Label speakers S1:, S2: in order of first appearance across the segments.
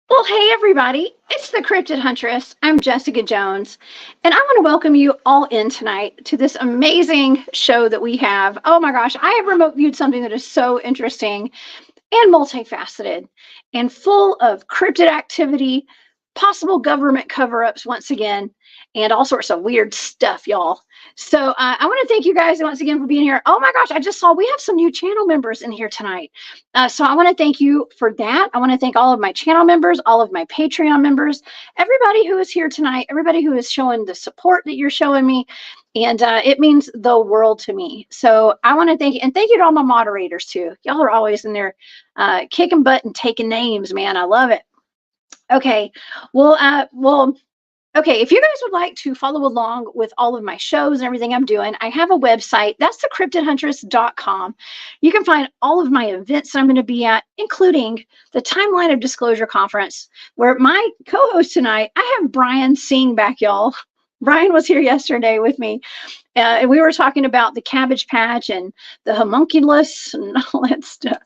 S1: Well, hey everybody, it's the Cryptid Huntress. I'm Jessica Jones, and I want to welcome you all in tonight to this amazing show that we have. Oh my gosh, I have remote viewed something that is so interesting and multifaceted and full of cryptid activity, possible government cover-ups once again, and all sorts of weird stuff, y'all. So I want to thank you guys once again for being here. Oh my gosh, I just saw we have some new channel members in here tonight. So I want to thank you for that. I want to thank all of my channel members, all of my Patreon members, everybody who is here tonight, everybody who is showing the support that you're showing me. And it means the world to me. So I want to thank you, and thank you to all my moderators too. Y'all are always in there kicking butt and taking names, man. I love it. Okay, okay, if you guys would like to follow along with all of my shows and everything I'm doing, I have a website. That's thecryptidhuntress.com. You can find all of my events that I'm going to be at, including the Timeline of Disclosure Conference, where my co-host tonight, I have Brian Tseng back, y'all. Brian was here yesterday with me, and we were talking about the Cabbage Patch and the homunculus and all that stuff.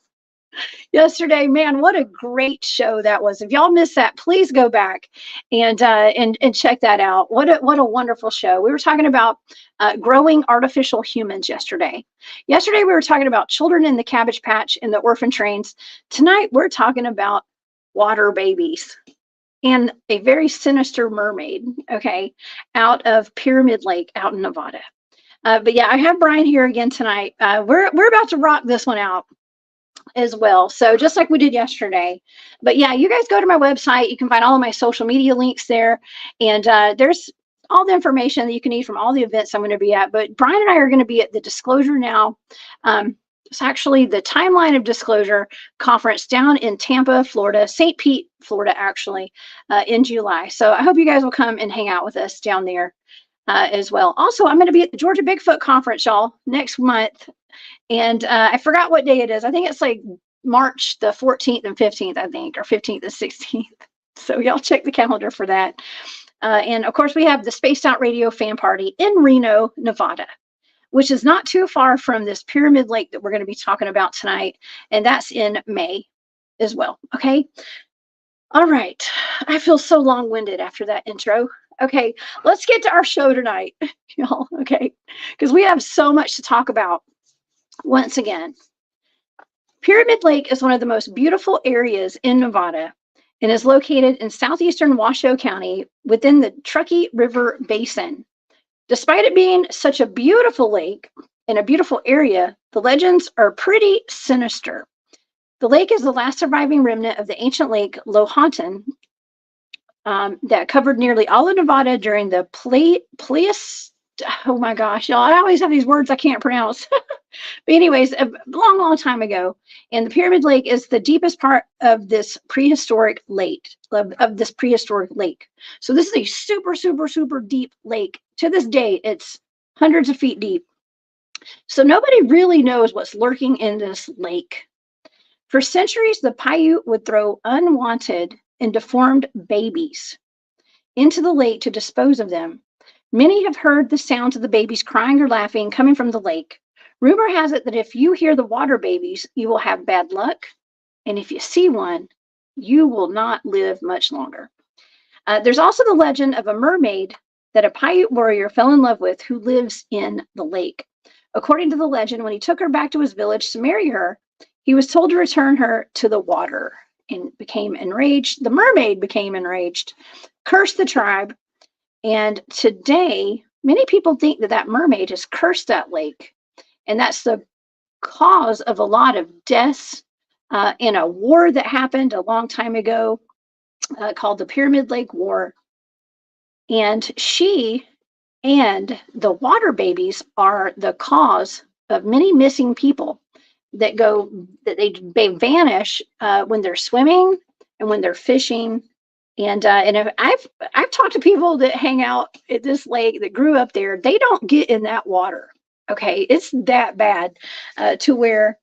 S1: Yesterday, man, what a great show that was. If y'all missed that, please go back and check that out. What a wonderful show. We were talking about growing artificial humans yesterday. Yesterday, we were talking about children in the Cabbage Patch and the orphan trains. Tonight, we're talking about water babies and a very sinister mermaid, okay, out of Pyramid Lake out in Nevada. But yeah, I have Brian here again tonight. We're about to rock this one out as well, so just like we did yesterday. But yeah, you guys go to my website. You can find all of my social media links there, and there's all the information that you can need from all the events I'm going to be at. But Brian and I are going to be at the Disclosure Now. It's actually the Timeline of Disclosure Conference down in Tampa, Florida, St. Pete, Florida, actually, in July. So I hope you guys will come and hang out with us down there as well. Also, I'm going to be at the Georgia Bigfoot Conference, y'all, next month. And I forgot what day it is. I think it's like March the 14th and 15th, I think, or 15th and 16th. So y'all check the calendar for that. And of course, we have the Spaced Out Radio Fan Party in Reno, Nevada, which is not too far from this Pyramid Lake that we're going to be talking about tonight. And that's in May as well. Okay. All right. I feel so long-winded after that intro. Okay. Let's get to our show tonight, y'all. Okay. Because we have so much to talk about. Once again, Pyramid Lake is one of the most beautiful areas in Nevada and is located in southeastern Washoe County within the Truckee River Basin. Despite it being such a beautiful lake and a beautiful area, the legends are pretty sinister. The lake is the last surviving remnant of the ancient Lake Lahontan that covered nearly all of Nevada during the Pleistocene. Oh my gosh, y'all, I always have these words I can't pronounce. But anyways, a long time ago. And the Pyramid Lake is the deepest part of this prehistoric lake, of this prehistoric lake. So this is a super deep lake. To this day, it's hundreds of feet deep. So nobody really knows what's lurking in this lake. For centuries, the Paiute would throw unwanted and deformed babies into the lake to dispose of them. Many have heard the sounds of the babies crying or laughing coming from the lake. Rumor has it that if you hear the water babies, you will have bad luck. And if you see one, you will not live much longer. There's also the legend of a mermaid that a Paiute warrior fell in love with who lives in the lake. According to the legend, when he took her back to his village to marry her, he was told to return her to the water and became enraged. The mermaid became enraged, cursed the tribe. And today, many people think that that mermaid has cursed that lake. And that's the cause of a lot of deaths in a war that happened a long time ago called the Pyramid Lake War. And she and the water babies are the cause of many missing people that they vanish when they're swimming and when they're fishing. And if I've talked to people that hang out at this lake that grew up there. They don't get in that water. Okay, it's that bad to where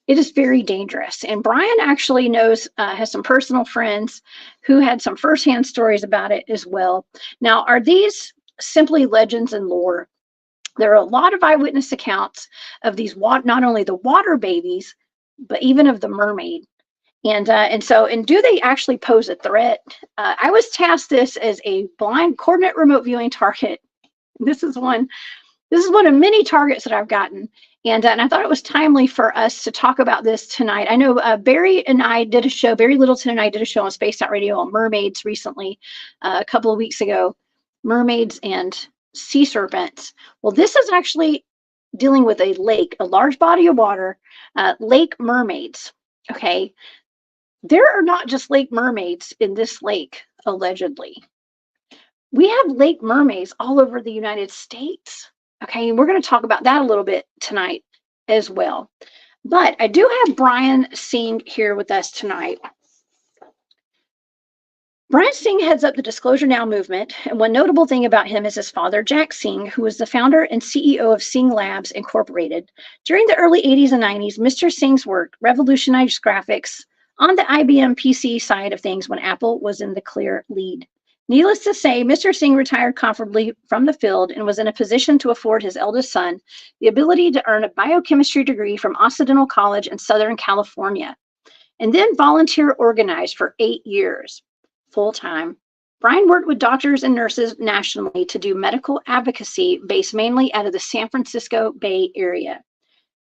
S1: it is very dangerous. And Brian actually knows, has some personal friends who had some firsthand stories about it as well. Now, are these simply legends and lore? There are a lot of eyewitness accounts of these, not only the water babies, but even of the mermaid. And do they actually pose a threat? I was tasked this as a blind coordinate remote viewing target. This is one of many targets that I've gotten. And I thought it was timely for us to talk about this tonight. I know Barry and I did a show, Barry Littleton and I did a show on Spaced Out Radio on mermaids recently, a couple of weeks ago, mermaids and sea serpents. Well, this is actually dealing with a lake, a large body of water, lake mermaids. Okay. There are not just lake mermaids in this lake, allegedly. We have lake mermaids all over the United States. Okay, and we're going to talk about that a little bit tonight as well. But I do have Brian Tseng here with us tonight. Brian Tseng heads up the Disclosure Now movement, and one notable thing about him is his father, Jack Tseng, who was the founder and CEO of Tseng Labs Incorporated. During the early 80s and 90s, Mr. Tseng's work revolutionized graphics on the IBM PC side of things when Apple was in the clear lead. Needless to say, Mr. Tseng retired comfortably from the field and was in a position to afford his eldest son the ability to earn a biochemistry degree from Occidental College in Southern California, and then volunteer organized for 8 years, full-time. Brian worked with doctors and nurses nationally to do medical advocacy based mainly out of the San Francisco Bay Area.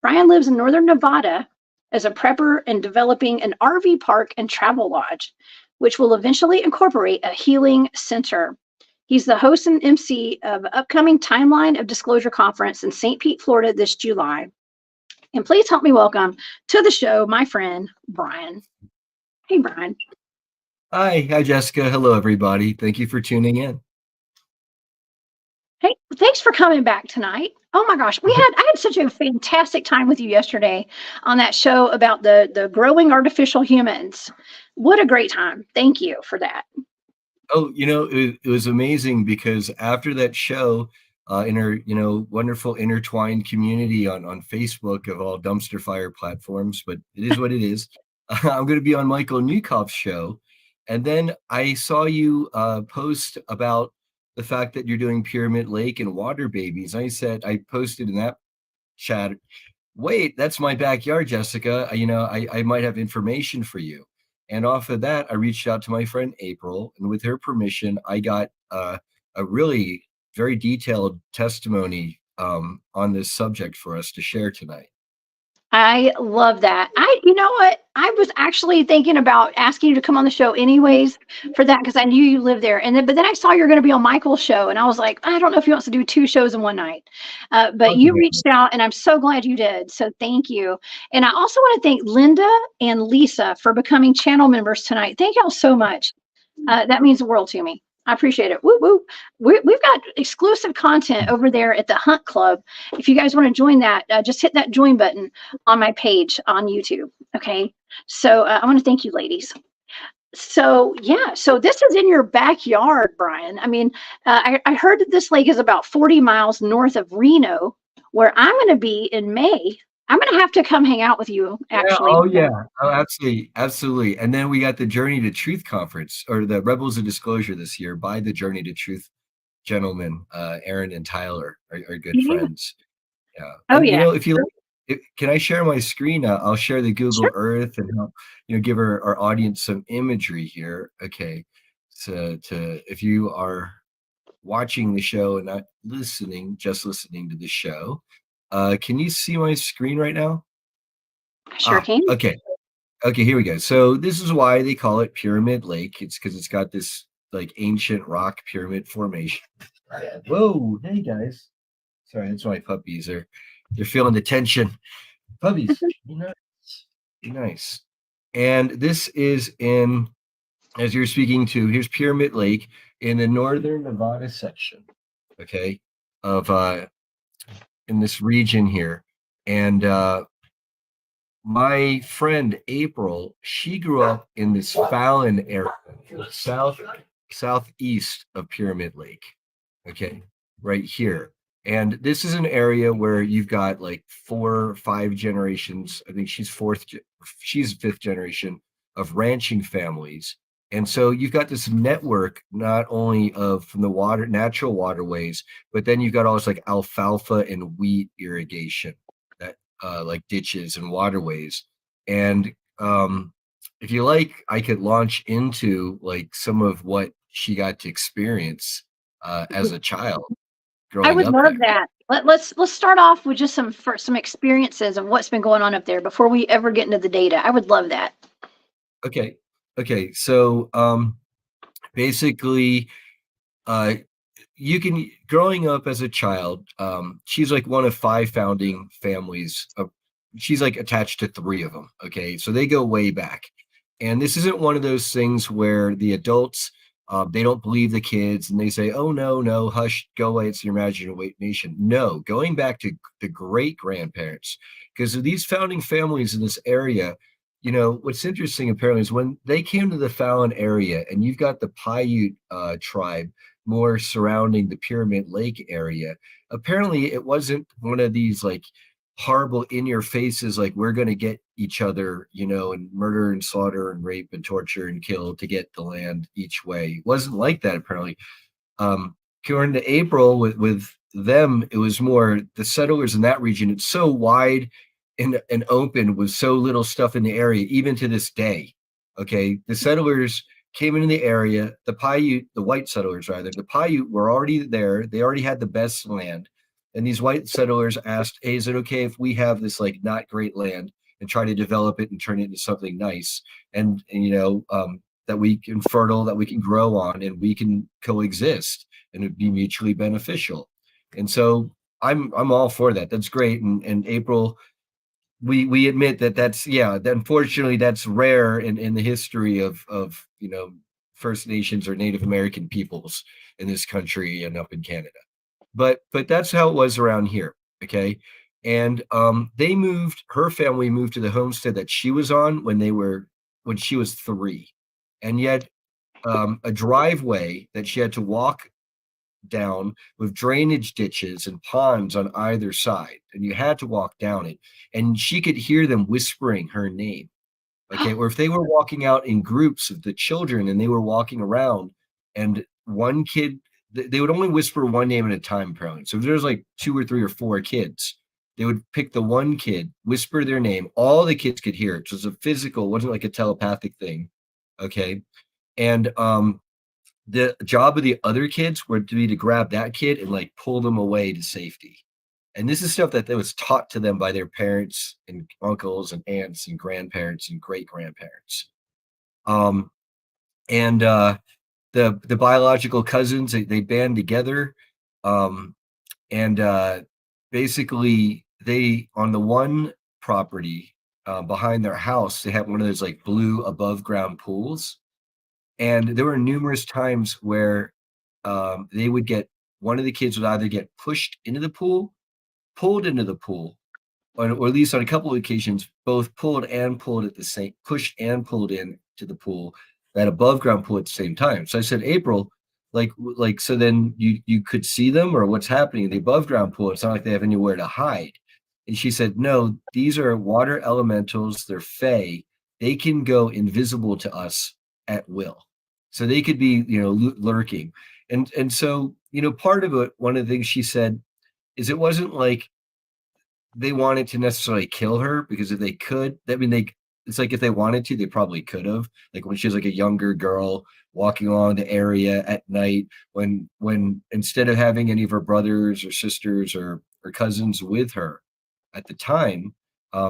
S1: Brian lives in northern Nevada as a prepper and developing an RV park and travel lodge, which will eventually incorporate a healing center. He's the host and MC of an upcoming Timeline of Disclosure conference in St. Pete, Florida this July. And please help me welcome to the show my friend, Brian. Hey, Brian.
S2: Hi, Jessica. Hello, everybody. Thank you for tuning in.
S1: Hey, thanks for coming back tonight. Oh my gosh, I had such a fantastic time with you yesterday on that show about the growing artificial humans. What a great time. Thank you for that.
S2: Oh, it was amazing because after that show, in our, wonderful intertwined community on Facebook of all dumpster fire platforms, but it is what it is. I'm going to be on Michael Newkoff's show. And then I saw you post about the fact that you're doing Pyramid Lake and water babies. I posted in that chat, wait, that's my backyard, Jessica. I might have information for you. And off of that, I reached out to my friend April, and with her permission, I got a really very detailed testimony on this subject for us to share tonight.
S1: I love that. You know what? I was actually thinking about asking you to come on the show anyways for that because I knew you lived there. But then I saw you're going to be on Michael's show, and I was like, I don't know if he wants to do 2 shows in one night. But you reached out, and I'm so glad you did. So thank you. And I also want to thank Linda and Lisa for becoming channel members tonight. Thank y'all so much. That means the world to me. I appreciate it. Woo woo. We've got exclusive content over there at the Hunt Club. If you guys want to join that, just hit that join button on my page on YouTube. Okay. So I want to thank you, ladies. So yeah, so this is in your backyard, Brian. I mean, I heard that this lake is about 40 miles north of Reno, where I'm going to be in May. I'm going to have to come hang out with you, actually.
S2: Yeah, oh yeah, oh, absolutely. And then we got the Journey to Truth conference, or the Rebels of Disclosure this year by the Journey to Truth gentlemen, Aaron and Tyler are good friends. Yeah.
S1: Oh
S2: And
S1: yeah.
S2: can I share my screen? I'll share the Google
S1: Sure.
S2: Earth and help, give our audience some imagery here. Okay. So if you are watching the show and not just listening to the show, can you see my screen right now?
S1: I sure can.
S2: Okay. Okay, here we go. So this is why they call it Pyramid Lake. It's because it's got this like ancient rock pyramid formation. Whoa, hey guys. Sorry, that's my puppies. They're feeling the tension. Puppies, be nice. Be nice. And this is in as you're speaking to, here's Pyramid Lake in the northern Nevada section, okay, of in this region here. And my friend April, she grew up in this Fallon area, southeast of Pyramid Lake. Okay, right here. And this is an area where you've got like 4 or 5 generations. I think she's fifth generation of ranching families. And so you've got this network not only of from the natural waterways, but then you've got all this like alfalfa and wheat irrigation that like ditches and waterways. And if you like, I could launch into like some of what she got to experience as a child
S1: I
S2: growing
S1: would
S2: up
S1: love
S2: there.
S1: that. Let's start off with just some experiences of what's been going on up there before we ever get into the data. I would love that.
S2: Okay. Okay. So basically, uh, you can growing up as a child, she's like one of 5 founding families of, she's like attached to 3 of them. Okay, so they go way back, and this isn't one of those things where the adults they don't believe the kids and they say, oh no, no, hush, go away, it's your imagination. No, going back to the great grandparents, because of these founding families in this area. What's interesting apparently is when they came to the Fallon area, and you've got the Paiute tribe more surrounding the Pyramid Lake area. Apparently, it wasn't one of these like horrible in your faces, like we're going to get each other, and murder and slaughter and rape and torture and kill to get the land each way. It wasn't like that, apparently. According to April, with them, it was more the settlers in that region. It's so wide and open with so little stuff in the area, even to this day. Okay, the settlers came into the area. The Paiute, the white settlers rather, the Paiute were already there. They already had the best land, and these white settlers asked, "Hey, is it okay if we have this like not great land and try to develop it and turn it into something nice and that we can fertile, that we can grow on, and we can coexist, and it'd be mutually beneficial." And so I'm all for that. That's great. And April, we admit that unfortunately that's rare in the history of First Nations or Native American peoples in this country and up in Canada. But that's how it was around here. Okay. And her family moved to the homestead that she was on when she was 3. And yet a driveway that she had to walk down with drainage ditches and ponds on either side, and you had to walk down it, and she could hear them whispering her name. Okay, or if they were walking out in groups of the children and they were walking around, and one kid, they would only whisper one name at a time, apparently. So if there's like 2 or 3 or 4 kids, they would pick the one kid, whisper their name, all the kids could hear it. So it was a physical, it wasn't like a telepathic thing. Okay, and the job of the other kids would be to grab that kid and like pull them away to safety. And this is stuff that was taught to them by their parents and uncles and aunts and grandparents and great grandparents. And the biological cousins, they band together. And basically they, on the one property behind their house, they have one of those like blue above ground pools. And there were numerous times where they would get, one of the kids would either get pushed into the pool, pulled into the pool, or at least on a couple of occasions, both pulled at the same, pushed and pulled in to the pool, that above ground pool at the same time. So I said, April, so then you could see them, or what's happening in the above ground pool? It's not like they have anywhere to hide. And she said, no, these are water elementals. They're fae. They can go invisible to us at will. So they could be, lurking. And so, part of it, one of the things she said is it wasn't like they wanted to necessarily kill her, because if they could, it's like if they wanted to, they probably could have. Like when she was like a younger girl walking along the area at night, when instead of having any of her brothers or sisters or cousins with her at the time,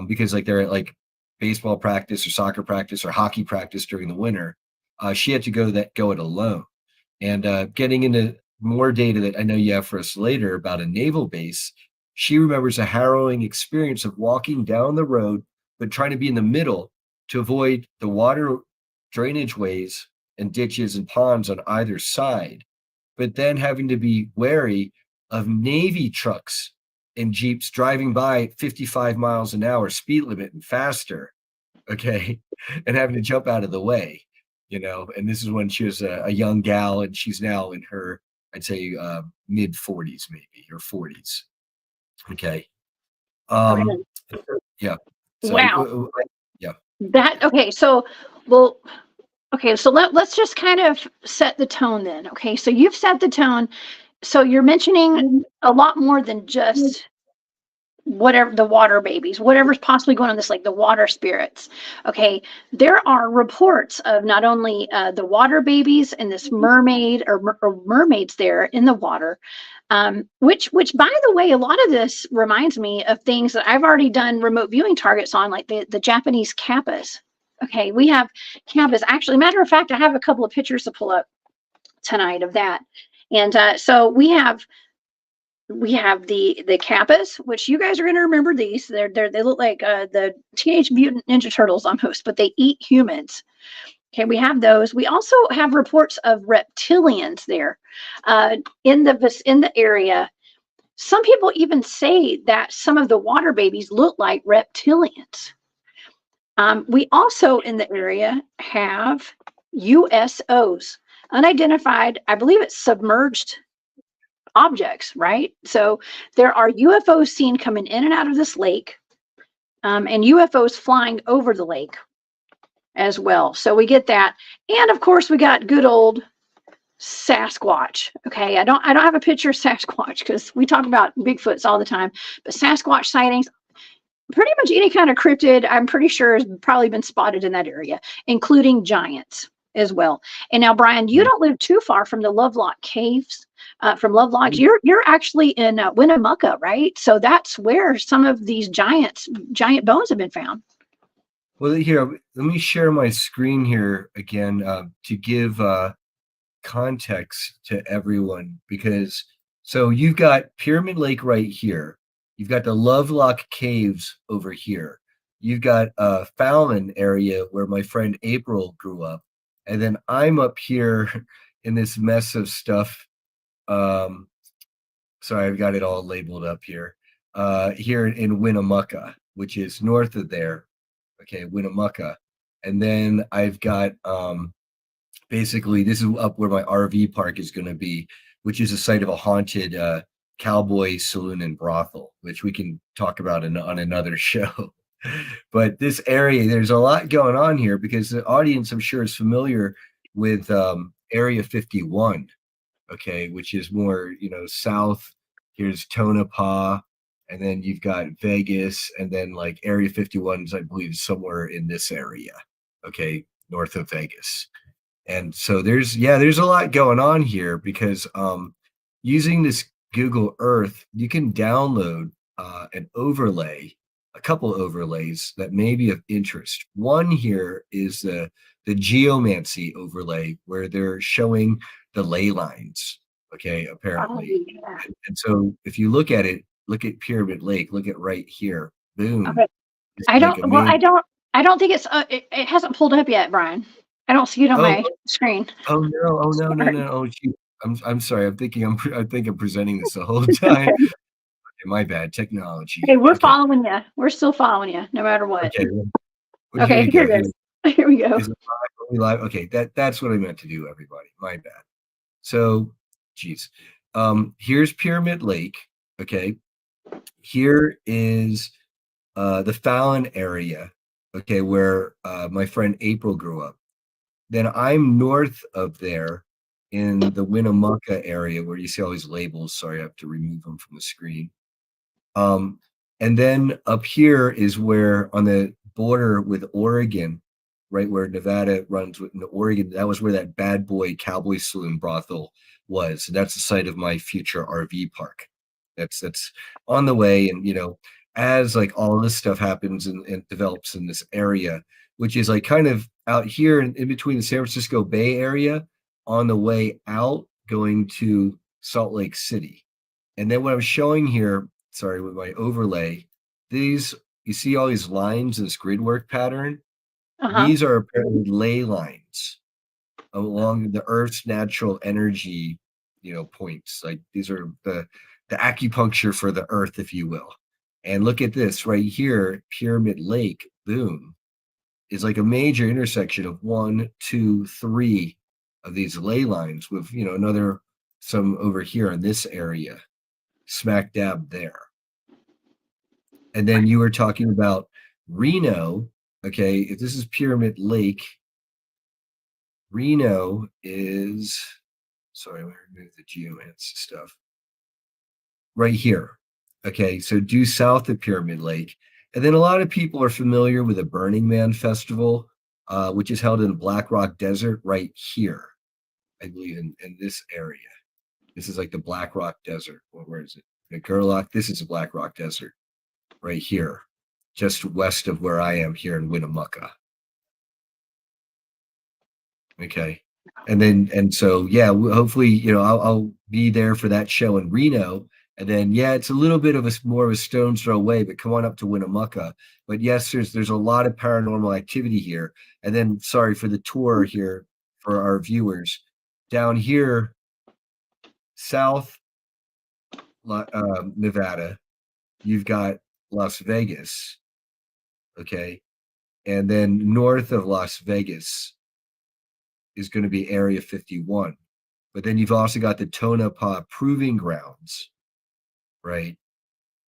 S2: because like they're at like baseball practice or soccer practice or hockey practice during the winter, she had to go it alone. And getting into more data that I know you have for us later about a naval base, she remembers a harrowing experience of walking down the road, but trying to be in the middle to avoid the water drainage ways and ditches and ponds on either side, but then having to be wary of Navy trucks and Jeeps driving by 55 miles an hour speed limit and faster, okay, and having to jump out of the way, and this is when she was a young gal, and she's now in her, I'd say, mid 40s, maybe, or 40s. Okay.
S1: Okay.
S2: Yeah. So,
S1: Wow.
S2: yeah.
S1: Okay. So, well, okay. So let's just kind of set the tone then. Okay. So you've set the tone. So you're mentioning a lot more than just whatever the water babies, whatever's possibly going on this lake, the water spirits. Okay, there are reports of not only the water babies and this mermaid or mermaids there in the water, which by the way, a lot of this reminds me of things that I've already done remote viewing targets on, like the Japanese kappas. Okay, we have kappas. Actually, matter of fact, I have a couple of pictures to pull up tonight of that. And so we have the kappas, which you guys are going to remember these. They look like the Teenage Mutant Ninja Turtles almost, but they eat humans. Okay, we have those. We also have reports of reptilians there in the area. Some people even say that some of the water babies look like reptilians. We also in the area have USOs, unidentified. I believe it's submerged objects, right? So there are UFOs seen coming in and out of this lake, and UFOs flying over the lake as well. So we get that, and of course we got good old Sasquatch. Okay, I don't have a picture of Sasquatch because we talk about Bigfoots all the time, but Sasquatch sightings. Pretty much any kind of cryptid, I'm pretty sure, has probably been spotted in that area, including giants as well. And now, Brian, you don't live too far from the Lovelock Caves. From Lovelock, you're actually in Winnemucca, right? So that's where some of these giant bones have been found.
S2: Well, here, let me share my screen here again to give context to everyone, because so you've got Pyramid Lake right here. You've got the Lovelock Caves over here. You've got Fallon area where my friend April grew up. And then I'm up here in this mess of stuff. Sorry, I've got it all labeled up here. Here in Winnemucca, which is north of there. Okay, Winnemucca. And then I've got basically, this is up where my RV park is going to be, which is a site of a haunted cowboy saloon and brothel, which we can talk about on another show. But this area, there's a lot going on here because the audience, I'm sure, is familiar with Area 51, okay, which is more, south. Here's Tonopah, and then you've got Vegas, and then like Area 51 is, I believe, somewhere in this area, okay, north of Vegas. And so there's a lot going on here because using this Google Earth, you can download an overlay, a couple overlays that may be of interest. One here is the geomancy overlay, where they're showing the ley lines, okay, apparently.
S1: Oh, yeah.
S2: And so if you look at it, look at Pyramid Lake, look at right here, boom.
S1: Okay. I don't think it's it hasn't pulled up yet, Brian. I don't see it on my screen.
S2: Oh no! Oh, gee. I'm sorry. I think I'm presenting this the whole time. Okay, my bad. Technology.
S1: Okay, we're following you. We're still following you, no matter what.
S2: Okay. Well,
S1: okay, here it is. Here we go.
S2: Is it live? Okay, that's what I meant to do, everybody. My bad. So, geez. Here's Pyramid Lake. Okay. Here is the Fallon area. Okay, where my friend April grew up. Then I'm north of there in the Winnemucca area where you see all these labels. Sorry, I have to remove them from the screen. And then up here is where on the border with Oregon, right where Nevada runs with Oregon, that was where that bad boy cowboy saloon brothel was. And that's the site of my future RV park. That's on the way. And, as like all this stuff happens and develops in this area, which is like kind of out here in between the San Francisco Bay Area on the way out going to Salt Lake City. And then what I'm showing here, sorry, with my overlay, you see all these lines in this grid work pattern?
S1: Uh-huh.
S2: These are apparently ley lines. along the Earth's natural energy, points. Like these are the acupuncture for the Earth, if you will. And look at this right here, Pyramid Lake, boom, is like a major intersection of 1, 2, 3 of these ley lines with, another some over here in this area, smack dab there. And then you were talking about Reno. Okay, if this is Pyramid Lake, Reno is, sorry, I'm going to remove the geomance stuff. Right here. Okay, so due south of Pyramid Lake. And then a lot of people are familiar with the Burning Man Festival, which is held in the Black Rock Desert right here, I believe, in this area. This is like the Black Rock Desert. Where is it? The Gerlach. This is the Black Rock Desert right here, just west of where I am here in Winnemucca. Okay. And so, yeah, hopefully, I'll be there for that show in Reno. And then, yeah, it's a little bit of more of a stone's throw away, but come on up to Winnemucca. But yes, there's a lot of paranormal activity here. And then, sorry for the tour here for our viewers. Down here, South Nevada, you've got Las Vegas. Okay. And then north of Las Vegas is going to be Area 51. But then you've also got the Tonopah Proving Grounds, right?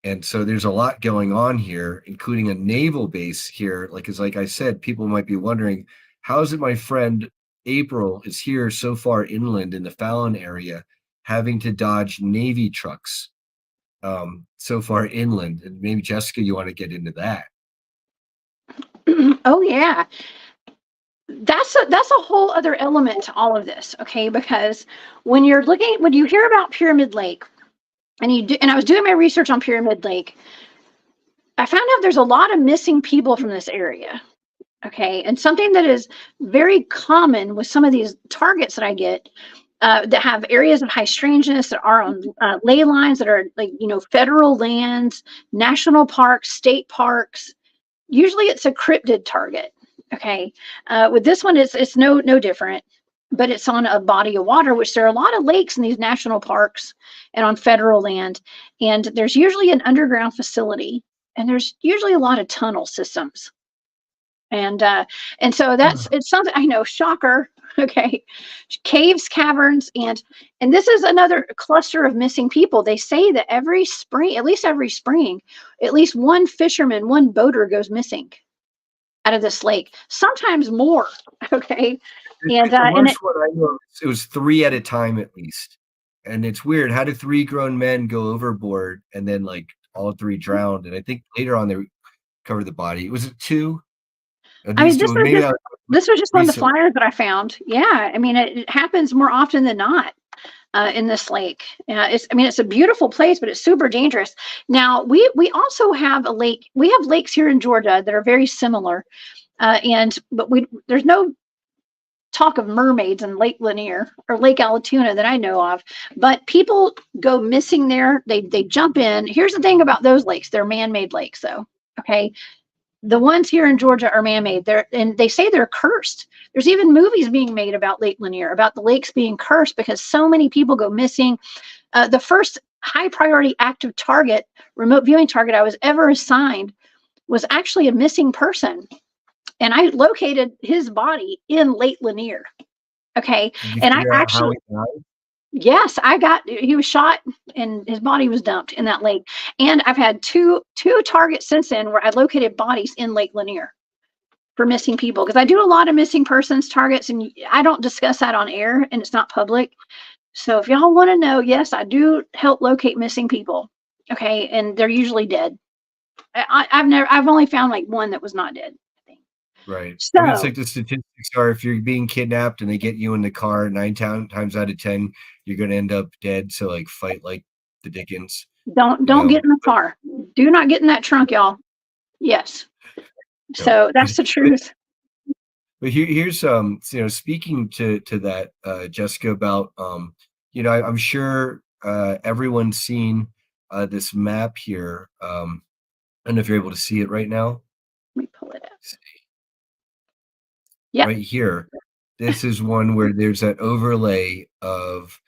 S2: And so there's a lot going on here, including a naval base here. Like I said, people might be wondering, how is it my friend April is here so far inland in the Fallon area, having to dodge Navy trucks so far inland? And maybe Jessica, you want to get into that?
S1: Oh yeah, that's a whole other element to all of this, okay? Because when you hear about Pyramid Lake, and I was doing my research on Pyramid Lake, I found out there's a lot of missing people from this area, okay? And something that is very common with some of these targets that I get that have areas of high strangeness, that are on ley lines, that are like, federal lands, national parks, state parks. Usually it's a cryptid target. Okay. With this one, it's no different, but it's on a body of water, which there are a lot of lakes in these national parks and on federal land. And there's usually an underground facility, and there's usually a lot of tunnel systems. And so it's something, I know, shocker. Okay. Caves, caverns, and this is another cluster of missing people. They say that at least one fisherman, one boater goes missing out of this lake, sometimes more. Okay. And
S2: the worst one I know, it was 3 at a time at least. And it's weird. How did 3 grown men go overboard and then like all 3 drowned? And I think later on they recovered the body. Was it 2?
S1: I mean, this was just one of the flyers that I found. Yeah, I mean, it happens more often than not in this lake. It's a beautiful place, but it's super dangerous. Now, we also have a lake. We have lakes here in Georgia that are very similar, but there's no talk of mermaids in Lake Lanier or Lake Allatoona that I know of. But people go missing there. They jump in. Here's the thing about those lakes: they're man-made lakes, though. Okay. The ones here in Georgia are man-made. And they say they're cursed. There's even movies being made about Lake Lanier, about the lakes being cursed because so many people go missing. The first high priority active target, remote viewing target I was ever assigned was actually a missing person. And I located his body in Lake Lanier. Okay. And I actually, yes, he was shot and his body was dumped in that lake. And I've had two targets since then where I located bodies in Lake Lanier for missing people, because I do a lot of missing persons targets, and I don't discuss that on air, and it's not public. So if y'all want to know, yes, I do help locate missing people. Okay. And they're usually dead. I've only found like one that was not dead.
S2: Right.
S1: So,
S2: it's like the statistics are, if you're being kidnapped and they get you in the car, 9 times out of 10, you're going to end up dead. So like fight like the Dickens.
S1: Don't get in the car. Do not get in that trunk, y'all. Yes. No. So that's the truth.
S2: But here's speaking to that, Jessica, about I'm sure everyone's seen this map here. I don't know if you're able to see it right now.
S1: Let me pull it up. Yeah.
S2: Right here. this is one where there's that overlay of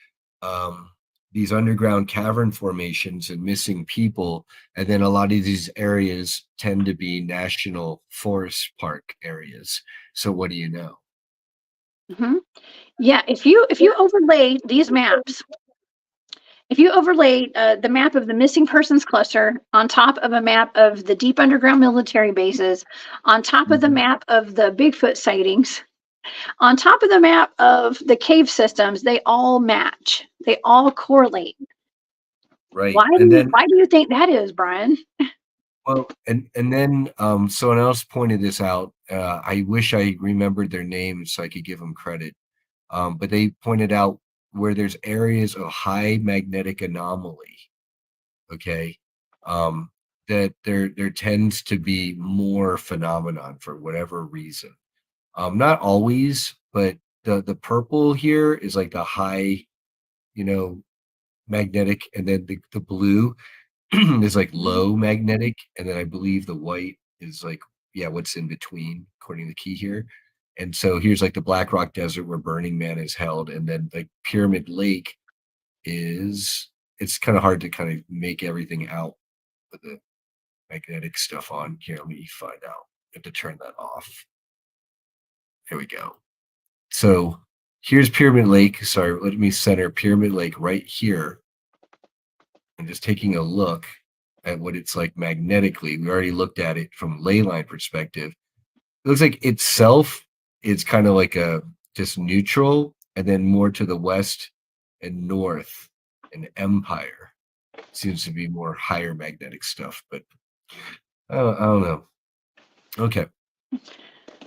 S2: um, these underground cavern formations and missing people. And then a lot of these areas tend to be national forest park areas. So what do you know?
S1: Hmm. Yeah, if you overlay these maps, if you overlay the map of the missing persons cluster on top of a map of the deep underground military bases, on top of the
S2: Mhm.
S1: map of the Bigfoot sightings, on top of the map of the cave systems, they all match. They all correlate.
S2: Right.
S1: Why do
S2: And
S1: you
S2: then
S1: why do you think that is, Brian?
S2: well, and then someone else pointed this out. I wish I remembered their names so I could give them credit. But they pointed out where there's areas of high magnetic anomaly, okay, um, that there tends to be more phenomenon for whatever reason. Not always, but the purple here is like the high, you know, magnetic, and then the blue is like
S1: Mhm.
S2: low magnetic, and then I believe the white is like, yeah, what's in between, according to the key here. And so here's like the Black Rock Desert where Burning Man is held, and then like Pyramid Lake is, it's kind of hard to kind of make everything out with the magnetic stuff on here. Let me find out. I have to turn that off. Here we go. So here's Pyramid Lake. Sorry, let me center Pyramid Lake right here. And just taking a look at what it's like magnetically. We already looked at it from ley line perspective. It looks like itself is kind of like a just neutral, and then more to the west and north and Empire seems to be more higher magnetic stuff, but I don't know. Okay.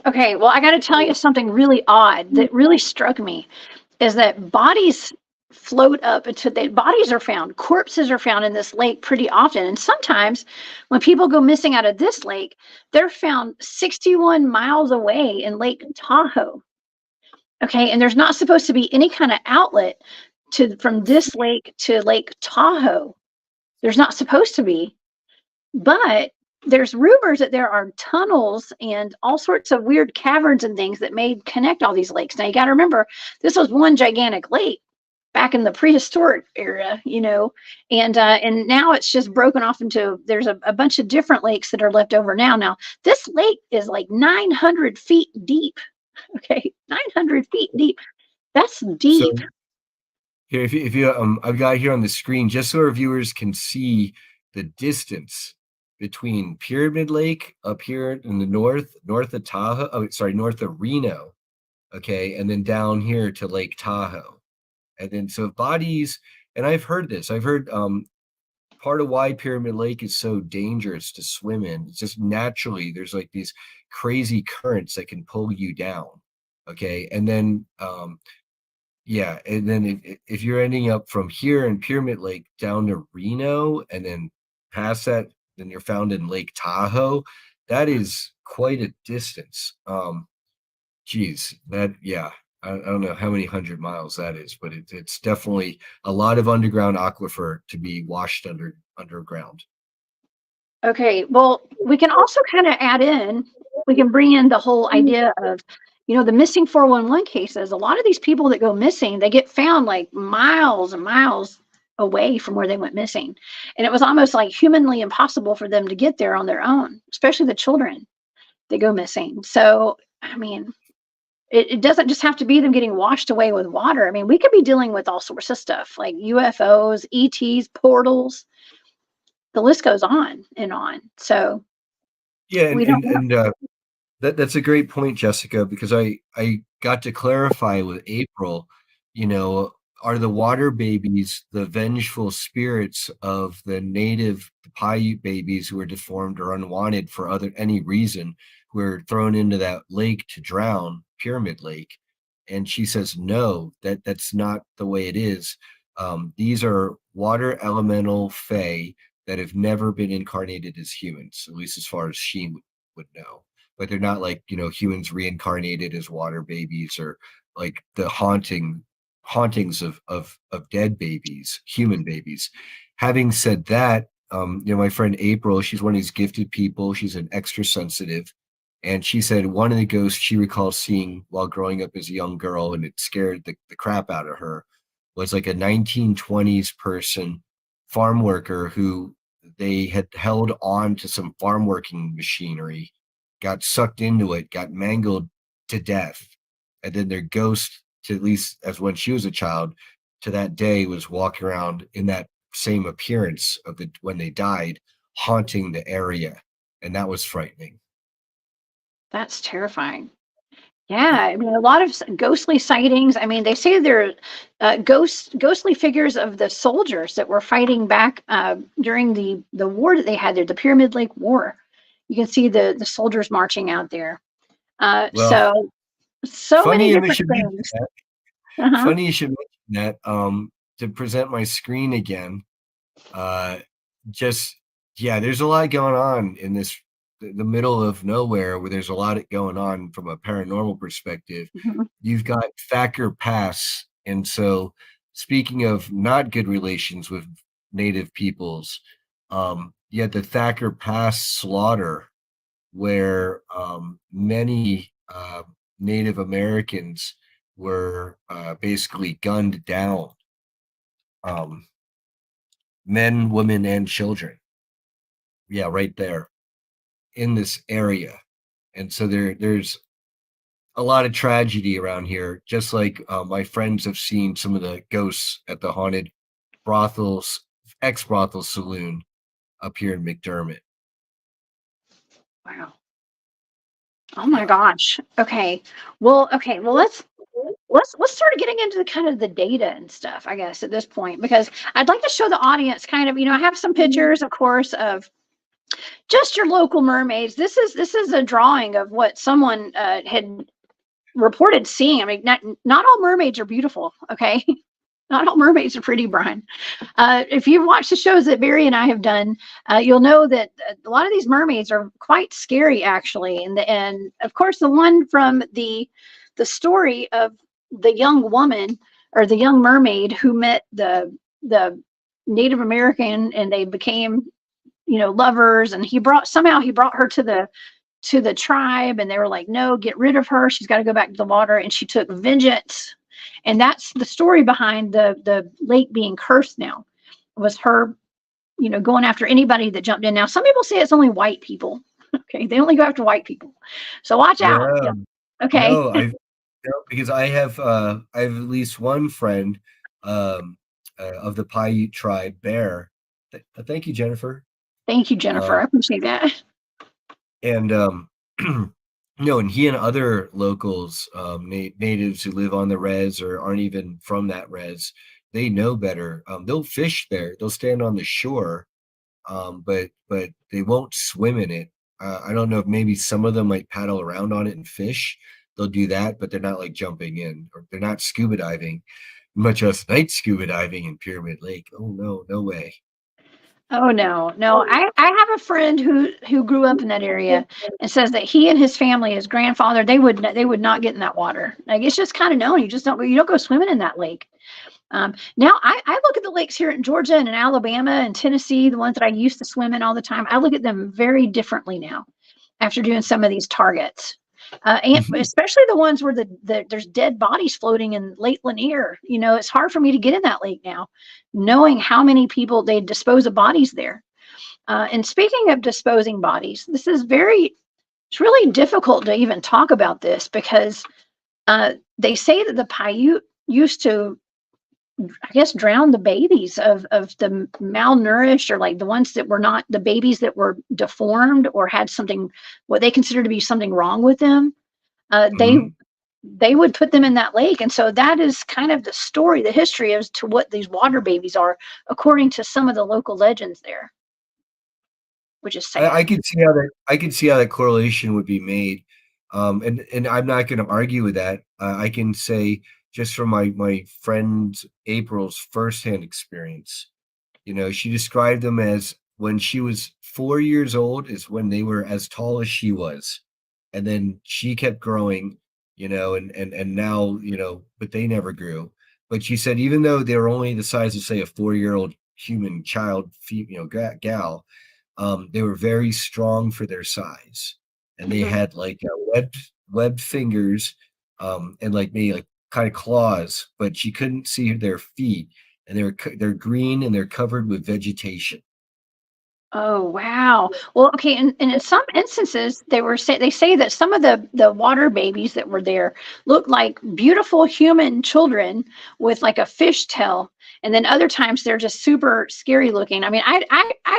S1: Okay, well, I got to tell you something really odd that really struck me is that bodies float up until the bodies are found. Corpses are found in this lake pretty often. And sometimes when people go missing out of this lake, they're found 61 miles away in Lake Tahoe. Okay, and there's not supposed to be any kind of outlet to from this lake to Lake Tahoe. There's not supposed to be. But there's rumors that there are tunnels and all sorts of weird caverns and things that may connect all these lakes. Now you got to remember, this was one gigantic lake back in the prehistoric era, and now it's just broken off into there's a bunch of different lakes that are left over now. Now this lake is like 900 feet deep. Okay, 900 feet deep. That's deep.
S2: So here, if you I've got here on the screen just so our viewers can see the distance between Pyramid Lake up here in the north of Tahoe. Oh, sorry, north of Reno. Okay, and then down here to Lake Tahoe. And then so bodies, and I've heard this. I've heard part of why Pyramid Lake is so dangerous to swim in. It's just naturally there's like these crazy currents that can pull you down. Okay, and then yeah, and then if you're ending up from here in Pyramid Lake down to Reno and then past that, then you're found in Lake Tahoe. That is quite a distance. Geez, that yeah, I don't know how many hundred miles that is, but it's definitely a lot of underground aquifer to be washed underground.
S1: Okay, well, we can also kind of add in, we can bring in the whole idea of, the missing 411 cases. A lot of these people that go missing, they get found like miles and miles away from where they went missing. And it was almost like humanly impossible for them to get there on their own, especially the children that go missing. So, I mean, it doesn't just have to be them getting washed away with water. I mean, we could be dealing with all sorts of stuff like UFOs, ETs, portals. The list goes on and on. So,
S2: Yeah,
S1: we don't know.
S2: that's a great point, Jessica, because I got to clarify with April, you know, are the water babies the vengeful spirits of the native Paiute babies who are deformed or unwanted for any reason, who are thrown into that lake to drown, Pyramid Lake? And she says, no, that's not the way it is. These are water elemental fae that have never been incarnated as humans, at least as far as she would know. But they're not like, humans reincarnated as water babies, or like the hauntings of dead babies, human babies. Having said that, my friend April, she's one of these gifted people. She's an extra sensitive, And she said one of the ghosts she recalls seeing while growing up as a young girl, and it scared the crap out of her, was like a 1920s person, farm worker, who they had held on to some farm working machinery, got sucked into it, got mangled to death. And then their ghost, to at least as when she was a child, to that day was walking around in that same appearance of the when they died, haunting the area. And that was frightening.
S1: That's terrifying. Yeah, I mean, a lot of ghostly sightings. I mean, they say they're ghostly figures of the soldiers that were fighting back during the war that they had there, the Pyramid Lake War. You can see the soldiers marching out there.
S2: Well,
S1: So
S2: funny
S1: many
S2: you
S1: different
S2: should mention
S1: things.
S2: that.
S1: Uh-huh.
S2: Funny you should mention that. To present my screen again, uh, just yeah, there's a lot going on in this the middle of nowhere where there's a lot going on from a paranormal perspective.
S1: Mhm.
S2: You've got Thacker Pass, and so speaking of not good relations with native peoples, you had the Thacker Pass slaughter, where many Native Americans were basically gunned down, um, men, women, and children. Yeah, right there in this area. And so there's a lot of tragedy around here. Just like my friends have seen some of the ghosts at the haunted brothels, ex brothel saloon up here in McDermott.
S1: Wow. Oh my
S2: Yeah.
S1: gosh. Okay. Well, let's start getting into the kind of the data and stuff, I guess, at this point, because I'd like to show the audience kind of, I have some pictures, of course, of just your local mermaids. This is a drawing of what someone had reported seeing. I mean, not all mermaids are beautiful, okay? Not all mermaids are pretty, Brian. If you've watched the shows that Barry and I have done, you'll know that a lot of these mermaids are quite scary, actually. And of course, the one from the story of the young woman or the young mermaid who met the Native American, and they became lovers, and he brought her to the tribe, and they were like, no, get rid of her, she's got to go back to the water, and she took vengeance. And that's the story behind the lake being cursed now, was her going after anybody that jumped in. Now some people say it's only white people. Okay, they only go after white people, so watch out.
S2: Yeah.
S1: Yeah. Okay.
S2: No, because I have at least one friend um, of the Paiute tribe, Bear. Thank you, Jennifer.
S1: Thank you, Jennifer,
S2: Um,
S1: I appreciate that.
S2: and and he and other locals, natives who live on the res or aren't even from that res, they know better. They'll fish there. They'll stand on the shore, but they won't swim in it. I don't know if maybe some of them might paddle around on it and fish. They'll do that, but they're not like jumping in, or they're not scuba diving, much less night scuba diving in Pyramid Lake. Oh no, no way.
S1: Oh no. I have a friend who grew up in that area and says that he and his family, his grandfather, they would not get in that water. Like, it's just kind of known. You don't go swimming in that lake. Now I look at the lakes here in Georgia and in Alabama and Tennessee, the ones that I used to swim in all the time. I look at them very differently now after doing some of these targets. And especially the ones where there's dead bodies floating in Lake Lanier. It's hard for me to get in that lake now, knowing how many people they dispose of bodies there. And speaking of disposing bodies, it's really difficult to even talk about this, because they say that the Paiute used to, I guess, drown the babies of the malnourished, or like the ones that were not the babies that were deformed or had something, what they consider to be something wrong with them. Uh, they
S2: Mhm.
S1: they would put them in that lake, and so that is kind of the story, the history as to what these water babies are, according to some of the local legends there, which is sad.
S2: I could see how that correlation would be made, and I'm not going to argue with that. I can say just from my friend April's firsthand experience. She described them as when she was 4 years old is when they were as tall as she was, and then she kept growing, and now but they never grew. But she said even though they were only the size of, say, a 4-year-old human child, gal, they were very strong for their size. and they
S1: Mhm.
S2: had like webbed fingers, and like maybe like kind of claws, but she couldn't see their feet, and they're green and they're covered with vegetation.
S1: Oh, wow. Well, okay, and in some instances, they say that some of the water babies that were there looked like beautiful human children with like a fish tail, and then other times they're just super scary looking. I mean,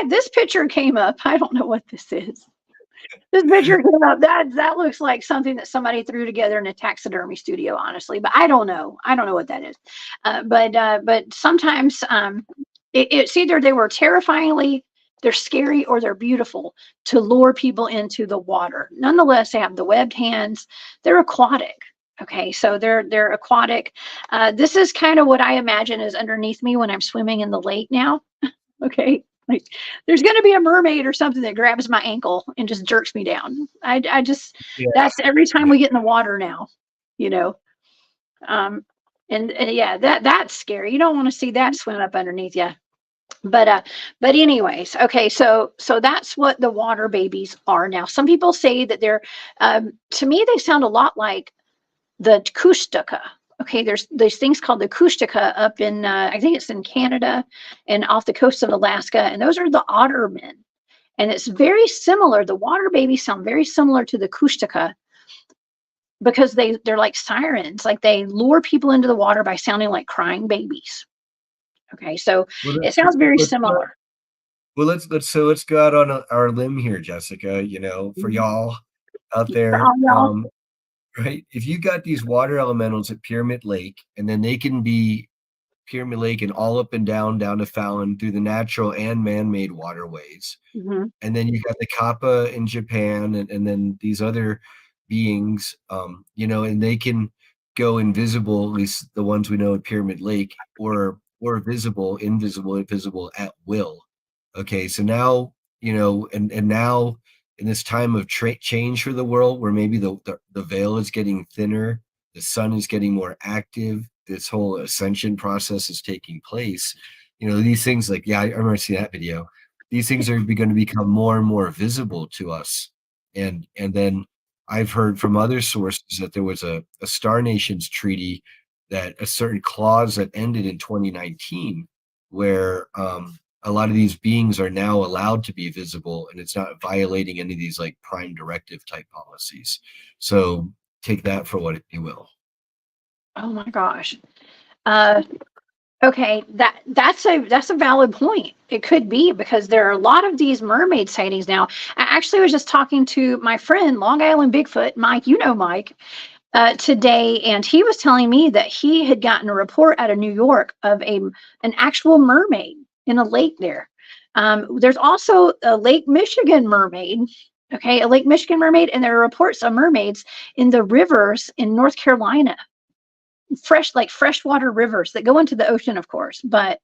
S1: this picture came up. I don't know what this is. This picture came up. That looks like something that somebody threw together in a taxidermy studio, honestly. But I don't know. I don't know what that is. But sometimes it's either they were terrifyingly they're scary or they're beautiful to lure people into the water. Nonetheless, they have the webbed hands. They're aquatic. Okay, so they're aquatic. This is kind of what I imagine is underneath me when I'm swimming in the lake now. Okay, like there's going to be a mermaid or something that grabs my ankle and just jerks me down. I just
S2: Yeah,
S1: that's every time
S2: yeah.
S1: we get in the water now, you know. Um, and yeah, that's scary. You don't want to see that swim up underneath you. But anyways, okay, so that's what the water babies are now. Some people say that they're to me they sound a lot like the Kushtaka. Okay, there's things called the Kushtaka up in I think it's in Canada and off the coast of Alaska, and those are the ottermen. And it's very similar. The water babies sound very similar to the Kushtaka because they're like sirens, like they lure people into the water by sounding like crying babies. Okay, so
S2: Well,
S1: it sounds very
S2: let's
S1: similar.
S2: well let's go out on our limb here, Jessica. For
S1: Mhm.
S2: y'all out
S1: For all
S2: there,
S1: y'all.
S2: right? If you got these water elementals at Pyramid Lake, and then they can be Pyramid Lake and all up and down to Fallon through the natural and man-made waterways.
S1: Mhm.
S2: And then you got the Kappa in Japan, and then these other beings, and they can go invisible, at least the ones we know at Pyramid Lake, or visible, invisible at will. Okay, so now, and now in this time of change for the world, where maybe the veil is getting thinner, the sun is getting more active, this whole ascension process is taking place. These things, like, yeah, I remember seeing that video. These things are going to become more and more visible to us, and then I've heard from other sources that there was a Star Nations treaty, that a certain clause that ended in 2019, where a lot of these beings are now allowed to be visible, and it's not violating any of these like prime directive type policies. So take that for what you will.
S1: Oh my gosh. Uh, okay, that's a valid point. It could be because there are a lot of these mermaid sightings now. I actually was just talking to my friend Long Island Bigfoot, Mike. You know Mike, today, and he was telling me that he had gotten a report out of New York of an actual mermaid in a lake there. There's also a Lake Michigan mermaid. Okay, a Lake Michigan mermaid, and there are reports of mermaids in the rivers in North Carolina, like freshwater rivers that go into the ocean, of course, but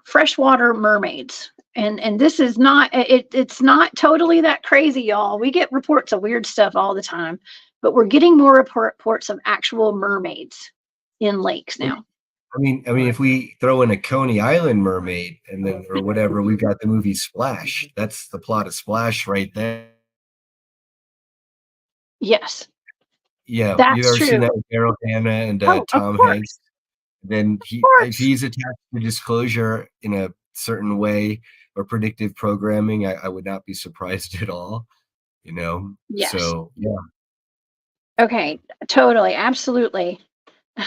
S1: freshwater mermaids. And this is not it's not totally that crazy, y'all. We get reports of weird stuff all the time, but we're getting more reports of actual mermaids in lakes now.
S2: I mean, if we throw in a Coney Island mermaid, and then or whatever, we've got the movie Splash. That's the plot of Splash right there.
S1: Yes,
S2: Yeah, you've
S1: that's
S2: ever seen
S1: true.
S2: that with Daryl Hannah and
S1: Oh, of
S2: Tom Hanks?
S1: course,
S2: Then
S1: of
S2: if
S1: course.
S2: he's attached to disclosure in a certain way, or predictive programming, I would not be surprised at all.
S1: Yes.
S2: So yeah.
S1: Okay, totally, absolutely.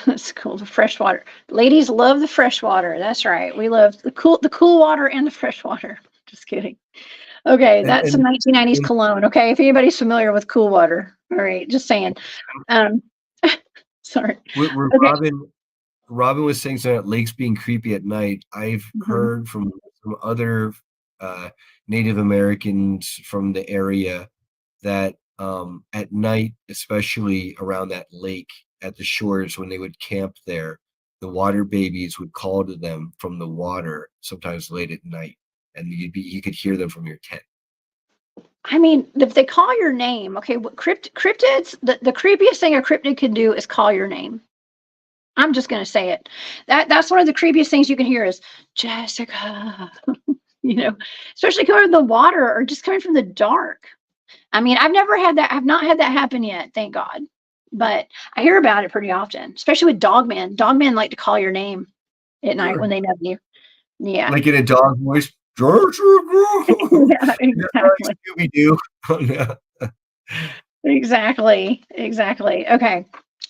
S1: That's cool. The freshwater. Ladies love the freshwater. That's right. We love the cool water and the freshwater. Just kidding. Okay,
S2: and
S1: that's some
S2: and,
S1: 1990s
S2: and
S1: cologne. Okay, if anybody's familiar with cool water. All right, just saying. Um, sorry.
S2: where
S1: Okay.
S2: Robin was saying something about lakes being creepy at night. I've
S1: Mhm.
S2: heard from other uh, Native Americans from the area that at night, especially around that lake at the shores, when they would camp there, the water babies would call to them from the water, sometimes late at night, and you could hear them from your tent.
S1: I mean, if they call your name, okay, what cryptids, the creepiest thing a cryptid can do is call your name. I'm just gonna say it. That's one of the creepiest things you can hear is Jessica. you know, Especially coming from the water or just coming from the dark. I mean, I've never had that. I've not had that happen yet, thank God. But I hear about it pretty often, especially with dogmen. Dogmen like to call your name at night when they know you. Yeah.
S2: Like in a dog voice.
S1: Yeah, exactly.
S2: Scooby-Doo.
S1: Exactly. Exactly. Okay.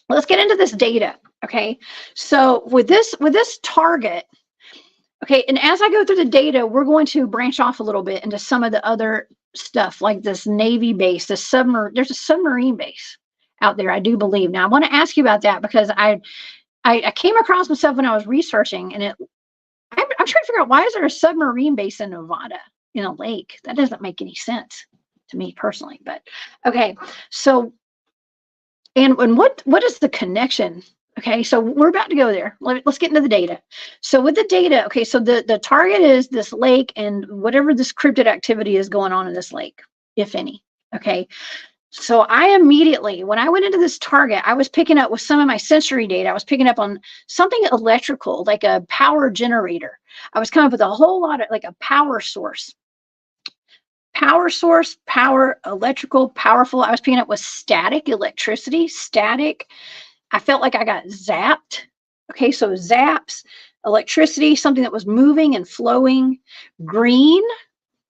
S1: Let's get into this data. Okay. So with this target, okay, and as I go through the data, we're going to branch off a little bit into some of the other stuff, like this Navy base, there's a submarine base out there, I do believe. Now I want to ask you about that because I came across myself when I was researching, and I'm trying to figure out, why is there a submarine base in Nevada in a lake? That doesn't make any sense to me personally, but okay. So, and what is the connection? Okay, so we're about to go there. Let's get into the data. So with the data, okay, so the target is this lake and whatever this cryptid activity is going on in this lake, if any. Okay, so I immediately, when I went into this target, I was picking up with some of my sensory data. I was picking up on something electrical, like a power generator. I was coming up with a whole lot of, like, a power source, power, electrical, powerful. I was picking up with static, electricity, static. I felt like I got zapped. Okay, so zaps, electricity, something that was moving and flowing, green.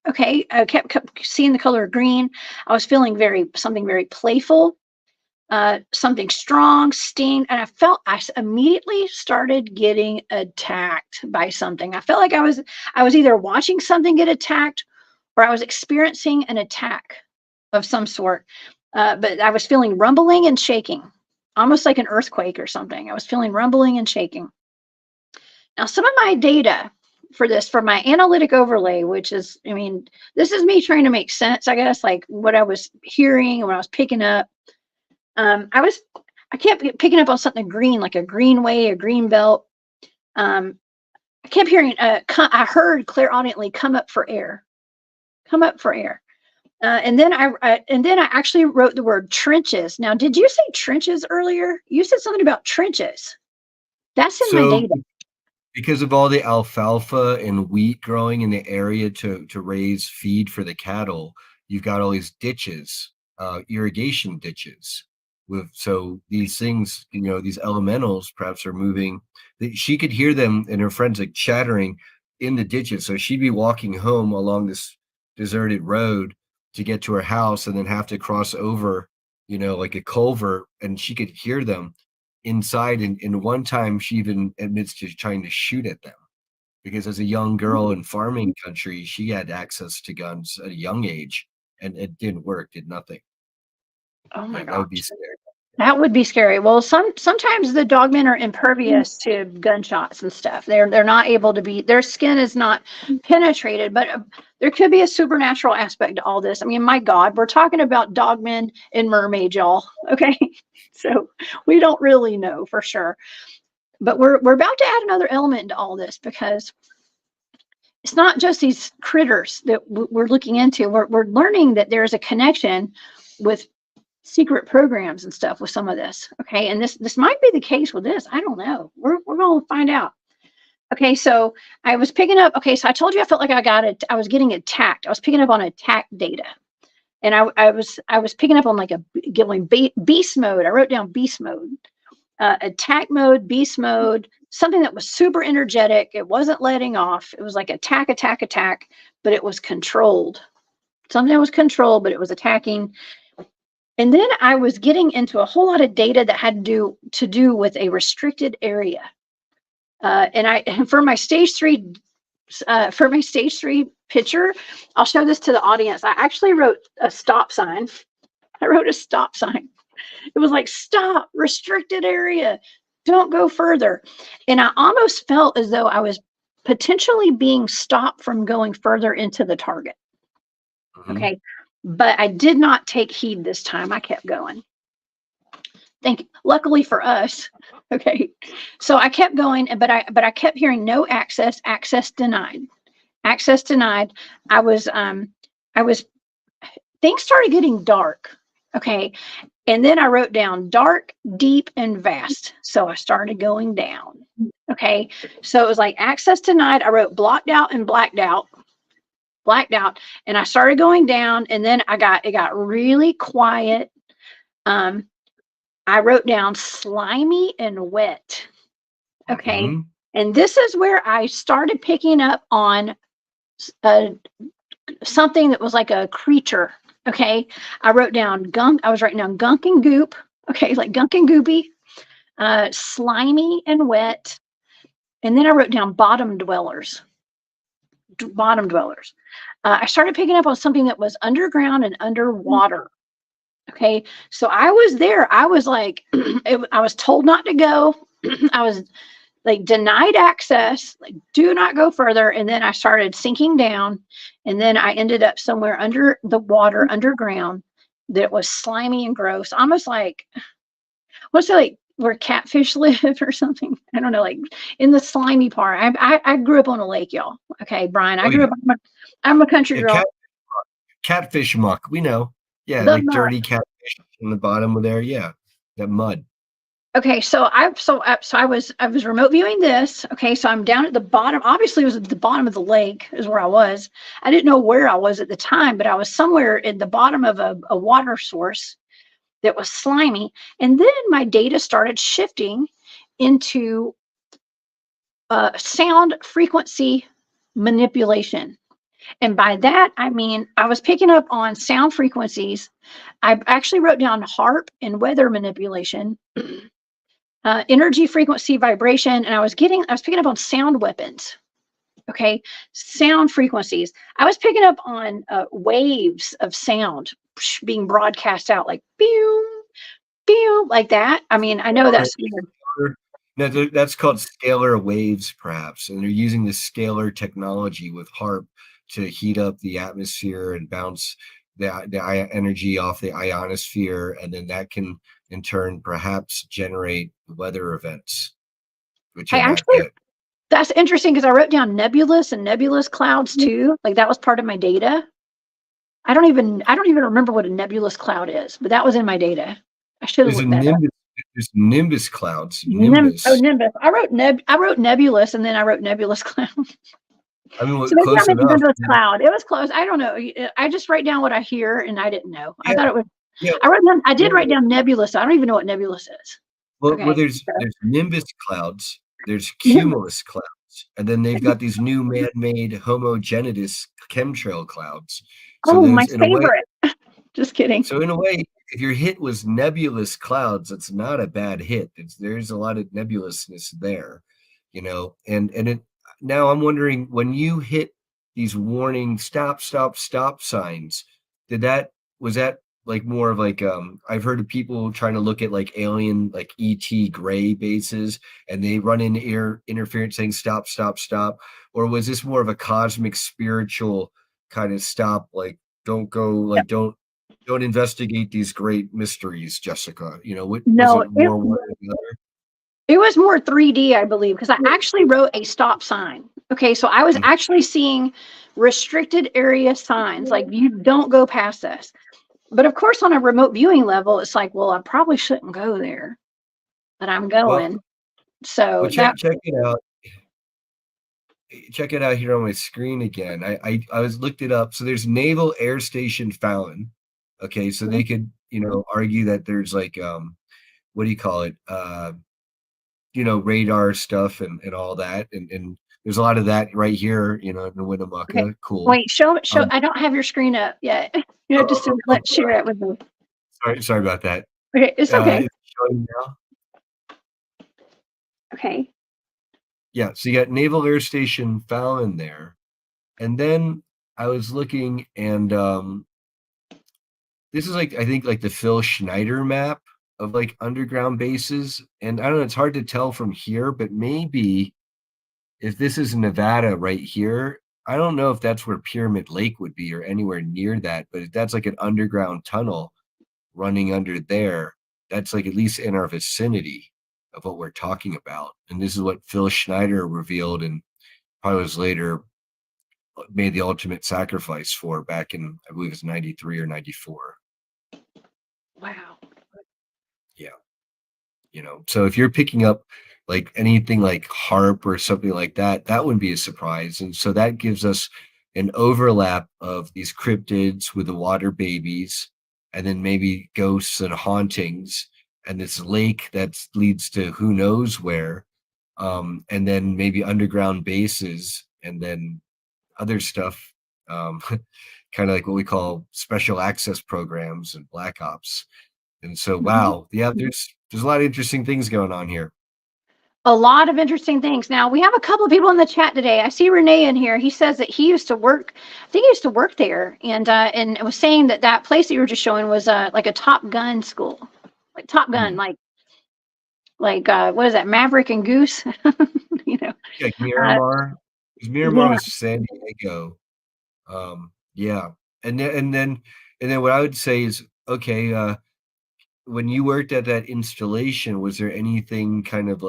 S1: Okay, I kept seeing the color green. I was feeling something very playful, something strong, sting, and I immediately started getting attacked by something. I felt like I was either watching something get attacked or I was experiencing an attack of some sort. But I was feeling rumbling and shaking, almost like an earthquake or something. I was feeling rumbling and shaking. Now, some of my data for my analytic overlay, which is, I mean, this is me trying to make sense, I guess, like what I was hearing and what I was picking up. I kept picking up on something green, like a greenway, a green belt. I kept hearing, I heard clairaudiently, come up for air, come up for air. And then I actually wrote the word trenches. Now, did you say trenches earlier? You said something about trenches. That's in my
S2: So
S1: data.
S2: because of all the alfalfa and wheat growing in the area to raise feed for the cattle, you've got all these ditches, irrigation ditches. So these things, these elementals perhaps are moving. She could hear them and her friends like chattering in the ditches. So she'd be walking home along this deserted road to get to her house and then have to cross over, like a culvert, and she could hear them inside. And one time she even admits to trying to shoot at them because as a young girl in farming country, she had access to guns at a young age, and it didn't work, did nothing.
S1: Oh my
S2: That would be
S1: gosh.
S2: scary.
S1: That would be scary. Well, sometimes the dogmen are impervious to gunshots and stuff. They're not able to be, their skin is not penetrated, but there could be a supernatural aspect to all this. I mean, my God, we're talking about dogmen and mermaids, y'all. Okay. So we don't really know for sure. But we're about to add another element into all this, because it's not just these critters that we're looking into. We're learning that there's a connection with secret programs and stuff with some of this. Okay, and this might be the case with this. I don't know. We're going to find out. Okay, so I was picking up. Okay, so I told you I felt like I was getting attacked. I was picking up on attack data, and I was picking up on like going beast mode. I wrote down beast mode, attack mode, beast mode. Something that was super energetic. It wasn't letting off. It was like attack, but it was controlled. Something that was controlled, but it was attacking. And then I was getting into a whole lot of data that had to do with a restricted area. And for my stage 3 picture, I'll show this to the audience. I actually wrote a stop sign. I wrote a stop sign. It was like, stop, restricted area, don't go further. And I almost felt as though I was potentially being stopped from going further into the target.
S2: Mhm.
S1: Okay. But I did not take heed this time. I kept going. Luckily for us. Okay. So I kept going, but I kept hearing no access, access denied. Access denied. I was things started getting dark. Okay. And then I wrote down dark, deep, and vast. So I started going down. Okay. So it was like access denied. I wrote blocked out and blacked out. blacked out, and I started going down, and then it got really quiet. I wrote down slimy and wet. Okay.
S2: Mhm.
S1: And this is where I started picking up on something that was like a creature. Okay. I wrote down gunk. I was writing down gunk and goop. Okay. Like gunk and goopy, slimy and wet. And then I wrote down bottom dwellers. Bottom dwellers. I started picking up on something that was underground and underwater. Okay. So I was there. I was like, I was told not to go. I was like denied access, like do not go further. And then I started sinking down. And then I ended up somewhere under the water, underground, that was slimy and gross. Almost like, what's it like where catfish live or something? I don't know, like in the slimy part. I grew up on a lake, y'all. Okay, Brian. I
S2: Oh,
S1: grew
S2: yeah.
S1: up, I'm a country
S2: Yeah,
S1: girl.
S2: catfish muck, we know. Yeah,
S1: The
S2: like
S1: mud.
S2: dirty catfish in the bottom of there. Yeah, that mud.
S1: Okay, so I was remote viewing this. Okay, so I'm down at the bottom. Obviously, it was at the bottom of the lake is where I was. I didn't know where I was at the time, but I was somewhere at the bottom of a water source that was slimy. And then my data started shifting into sound frequency manipulation. And by that, I mean I was picking up on sound frequencies. I actually wrote down harp and weather manipulation. Energy, frequency, vibration, and I was picking up on sound weapons. Okay, sound frequencies. I was picking up on waves of sound being broadcast out, like pew, pew, like that. I mean, I know that's
S2: No, that's called scalar waves, perhaps, and they're using the scalar technology with HARP to heat up the atmosphere and bounce the energy off the ionosphere, and then that can, in turn, perhaps generate weather events, which
S1: I
S2: are not
S1: actually
S2: good.
S1: that's interesting because I wrote down nebulous and nebulous clouds too. Like that was part of my data. I don't even remember what a nebulous cloud is, but that was in my data. I should have
S2: There's a
S1: looked that up.
S2: nimbus. There's nimbus clouds. Nimbus.
S1: Nimbus. I wrote nebulous and then I wrote nebulous cloud.
S2: I mean,
S1: So maybe I
S2: close
S1: meant
S2: enough.
S1: nebulous cloud. It was close. I don't know. I just write down what I hear and I didn't know. I
S2: Yeah,
S1: thought it was
S2: yeah.
S1: I did
S2: Well,
S1: write down nebulous. I don't even know what nebulous is.
S2: well,
S1: Okay.
S2: there's nimbus clouds, there's cumulus clouds, and then they've got these new man-made homogeneous chemtrail clouds. So
S1: Oh, my
S2: there's in a way,
S1: favorite. Just kidding.
S2: if your hit was nebulous clouds, it's not a bad hit. There's a lot of nebulousness there, and it now I'm wondering when you hit these warning stop, stop, stop signs, was that like more of like I've heard of people trying to look at like alien like ET gray bases and they run in air interference saying stop, stop, stop, or was this more of a cosmic spiritual kind of stop, like don't go, like don't investigate these great mysteries, Jessica? What was
S1: No,
S2: it, more one or the other?
S1: it was more 3D, I believe, because I actually wrote a stop sign. Okay, so I was
S2: Mm.
S1: actually seeing restricted area signs, like you don't go past this. But of course, on a remote viewing level, it's like, well, I probably shouldn't go there, but I'm
S2: Well,
S1: going. So
S2: check
S1: that,
S2: it out. Check it out here on my screen again. I was looked it up. So there's Naval Air Station Fallon. Okay, so they could argue that there's like what do you call it? Radar stuff and all that, and there's a lot of that right here. In the
S1: okay.
S2: Winnemucca. Cool.
S1: Wait, show.
S2: Um,
S1: I don't have your screen up yet. You have to let's share it with me.
S2: sorry about that.
S1: Okay, it's okay.
S2: It's showing now.
S1: Okay.
S2: Yeah, so you got Naval Air Station Fallon there. And then I was looking, and this is like, I think, like the Phil Schneider map of like underground bases. And I don't know, it's hard to tell from here, but maybe if this is Nevada right here, I don't know if that's where Pyramid Lake would be or anywhere near that, but if that's like an underground tunnel running under there, that's like at least in our vicinity of what we're talking about. And this is what Phil Schneider revealed, and probably was later made the ultimate sacrifice for back in, I believe it's 93 or 94.
S1: Wow.
S2: Yeah. So if you're picking up like anything like harp or something like that, that wouldn't be a surprise. And so that gives us an overlap of these cryptids with the water babies, and then maybe ghosts and hauntings, and this lake that leads to who knows where, and then maybe underground bases, and then other stuff, kind of like what we call special access programs and black ops. And so, wow, yeah, there's a lot of interesting things going on here.
S1: A lot of interesting things. Now we have a couple of people in the chat today. I see Renee in here. He says that he used to work. I think he used to work there, and it was saying that that place that you were just showing was like a Top Gun school, like Top Gun, like what is that, Maverick and Goose? You know,
S2: Like Miramar, because Miramar
S1: yeah.
S2: was San Diego. Yeah, and then what I would say is, okay, when you worked at that installation, was there anything kind of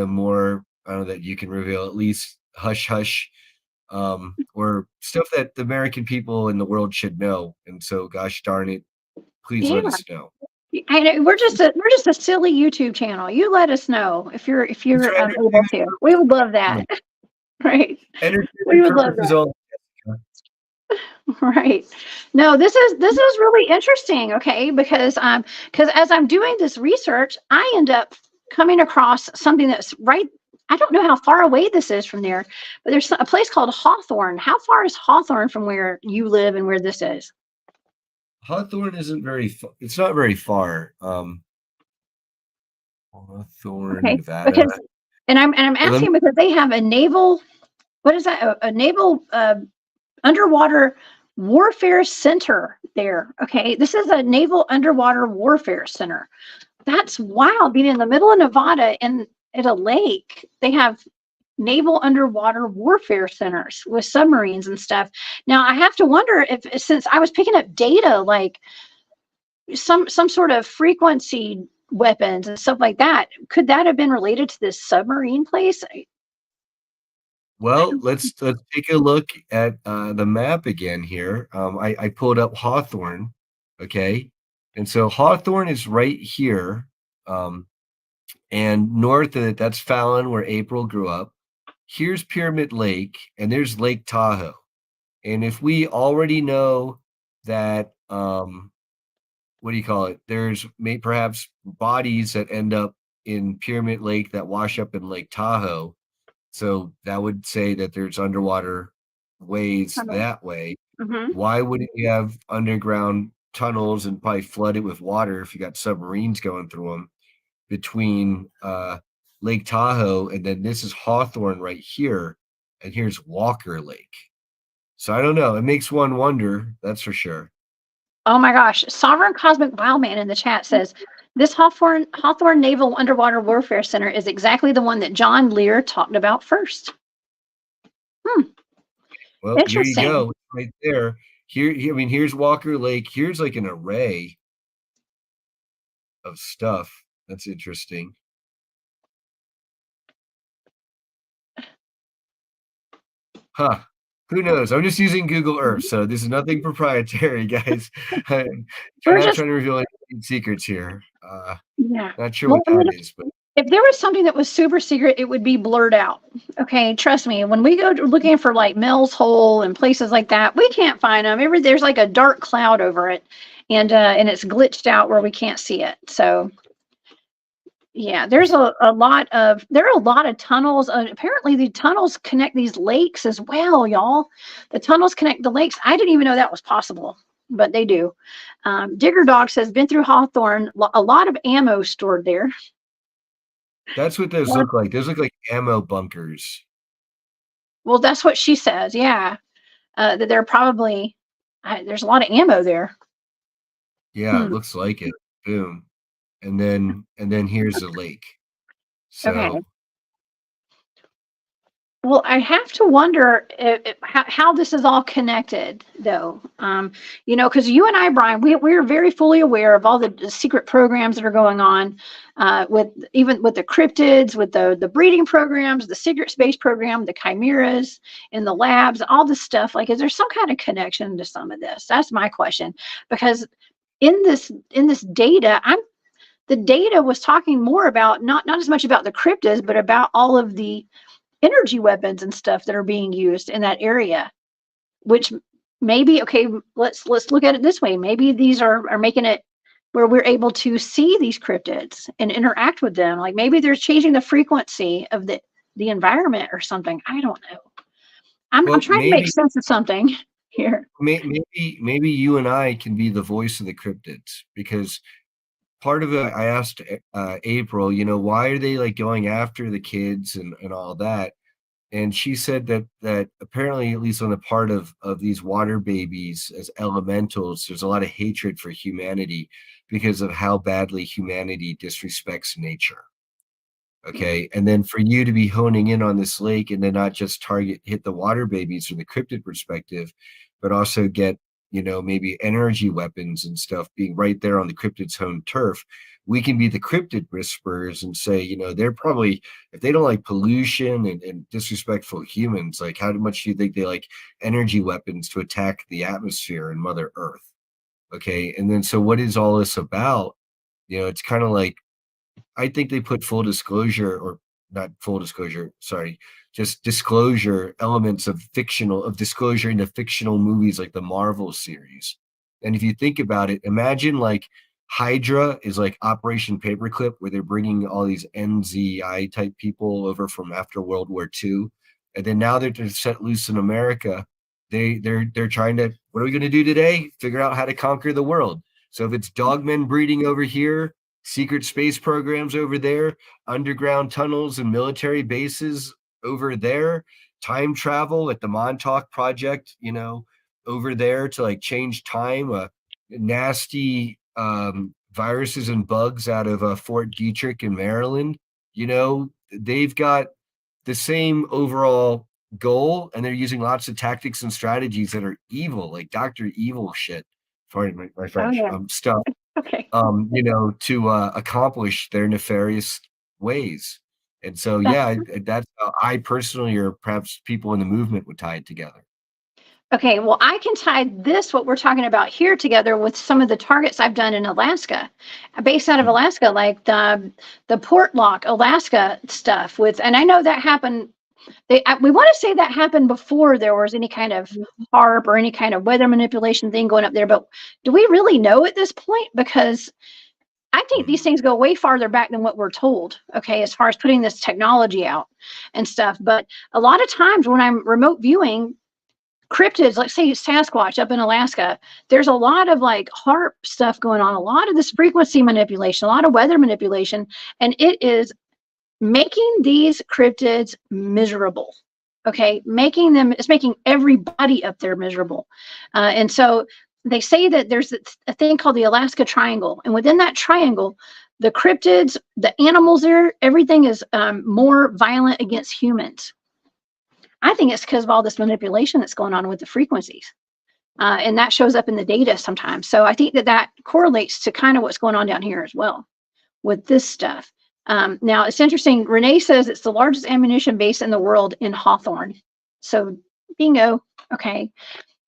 S2: more, I don't know, that you can reveal, at least hush hush, or stuff that the American people in the world should know? And so, gosh darn it, please let
S1: Yeah.
S2: us know.
S1: I know we're just a silly YouTube channel. You let us know if you're
S2: It's for
S1: able to. We would love that. Right. We
S2: entertainment
S1: would love
S2: purposes
S1: that.
S2: only.
S1: Right. No, this is really interesting, okay? Because as I'm doing this research, I end up coming across something that's right. I don't know how far away this is from there, but there's a place called Hawthorne. How far is Hawthorne from where you live and where this is?
S2: Hawthorne isn't it's not very far. Hawthorne,
S1: Okay.
S2: Nevada.
S1: Because I'm
S2: Let me-
S1: asking because they have a naval, what is that? A naval underwater warfare center there. Okay. This is a naval underwater warfare center. That's wild, being in the middle of Nevada and at a lake. They have naval underwater warfare centers with submarines and stuff. Now I have to wonder if, since I was picking up data like some sort of frequency weapons and stuff like that, could that have been related to this submarine place?
S2: Well, let's take a look at the map again here. I pulled up Hawthorne, okay, and so Hawthorne is right here, and north of it, that's Fallon, where April grew up. Here's Pyramid Lake, and there's Lake Tahoe. And if we already know that, what do you call it? There's perhaps bodies that end up in Pyramid Lake that wash up in Lake Tahoe. So that would say that there's underwater ways that way.
S1: Mm-hmm.
S2: Why wouldn't you have underground tunnels and probably flood it with water if you got submarines going through them between Lake Tahoe, and then this is Hawthorne right here, and here's Walker Lake. So I don't know. It makes one wonder, that's for sure.
S1: Oh my gosh. Sovereign Cosmic Wildman in the chat says, this Hawthorne Naval Underwater Warfare Center is exactly the one that John Lear talked about first.
S2: Well, here you go, right there. Here, I mean, here's Walker Lake. Here's like an array of stuff. That's interesting. Huh. Who knows? I'm just using Google Earth, so this is nothing proprietary, guys. I'm not trying to reveal any secrets here.
S1: Yeah.
S2: Not sure what that is, but
S1: if there was something that was super secret, it would be blurred out. Okay, trust me. When we go looking for like Mel's Hole and places like that, we can't find them. There's like a dark cloud over it, and it's glitched out where we can't see it. So yeah, there are a lot of tunnels. Apparently, the tunnels connect these lakes as well, y'all. The tunnels connect the lakes. I didn't even know that was possible, but they do. Digger Dog says, been through Hawthorne, a lot of ammo stored there.
S2: That's what those look like. Those look like ammo bunkers.
S1: Well, that's what she says. Yeah, that they're probably there's a lot of ammo there.
S2: Yeah, it looks like it. Boom. And then here's the lake. So
S1: okay. Well, I have to wonder how this is all connected, though. Because you and I, Brian, we're very fully aware of all the secret programs that are going on, with the cryptids, with the breeding programs, the secret space program, the chimeras in the labs, all this stuff. Like, is there some kind of connection to some of this? That's my question. Because in this data, the data was talking more about not as much about the cryptids, but about all of the energy weapons and stuff that are being used in that area, which maybe, okay, let's look at it this way. Maybe these are making it where we're able to see these cryptids and interact with them. Like maybe they're changing the frequency of the environment or something. I don't know. I'm
S2: Well,
S1: trying to make sense of something here.
S2: maybe you and I can be the voice of the cryptids, because part of it, I asked April, why are they like going after the kids and all that? And she said that apparently, at least on the part of these water babies as elementals, there's a lot of hatred for humanity because of how badly humanity disrespects nature. Okay. And then for you to be honing in on this lake and then not just hit the water babies from the cryptid perspective, but also get, maybe energy weapons and stuff being right there on the cryptid's home turf. We can be the cryptid whisperers and say, they're probably, if they don't like pollution and disrespectful humans, like how much do you think they like energy weapons to attack the atmosphere and Mother Earth? Okay. And then so what is all this about? It's kind of like, I think they put full disclosure, or not full disclosure, sorry, just disclosure elements of disclosure into fictional movies like the Marvel series. And if you think about it, imagine like Hydra is like Operation Paperclip, where they're bringing all these NZI type people over from after World War II. And then now they're set loose in America. They're trying to, what are we going to do today? Figure out how to conquer the world. So if it's dogmen breeding over here, secret space programs over there, underground tunnels and military bases over there, time travel at the Montauk Project, over there to like change time, nasty viruses and bugs out of Fort Detrick in Maryland. They've got the same overall goal, and they're using lots of tactics and strategies that are evil, like Dr. Evil shit. Sorry, my French,
S1: yeah.
S2: stuff.
S1: Okay.
S2: To accomplish their nefarious ways. And so, yeah, that's how I personally, or perhaps people in the movement, would tie it together.
S1: Okay, well, I can tie what we're talking about here together with some of the targets I've done in Alaska, based out of Alaska, like the Portlock, Alaska stuff and I know that happened. We want to say that happened before there was any kind of HARP or any kind of weather manipulation thing going up there, but do we really know at this point? Because I think these things go way farther back than what we're told, okay, as far as putting this technology out and stuff. But a lot of times when I'm remote viewing cryptids, like say Sasquatch up in Alaska, there's a lot of like HARP stuff going on, a lot of this frequency manipulation, a lot of weather manipulation, and it is making these cryptids miserable. Okay, it's making everybody up there miserable. And so they say that there's a thing called the Alaska Triangle, and within that triangle, the cryptids, the animals there, everything is more violent against humans. I think it's because of all this manipulation that's going on with the frequencies. And that shows up in the data sometimes. So I think that correlates to kind of what's going on down here as well with this stuff. Now, it's interesting. Renee says it's the largest ammunition base in the world in Hawthorne. So bingo. Okay.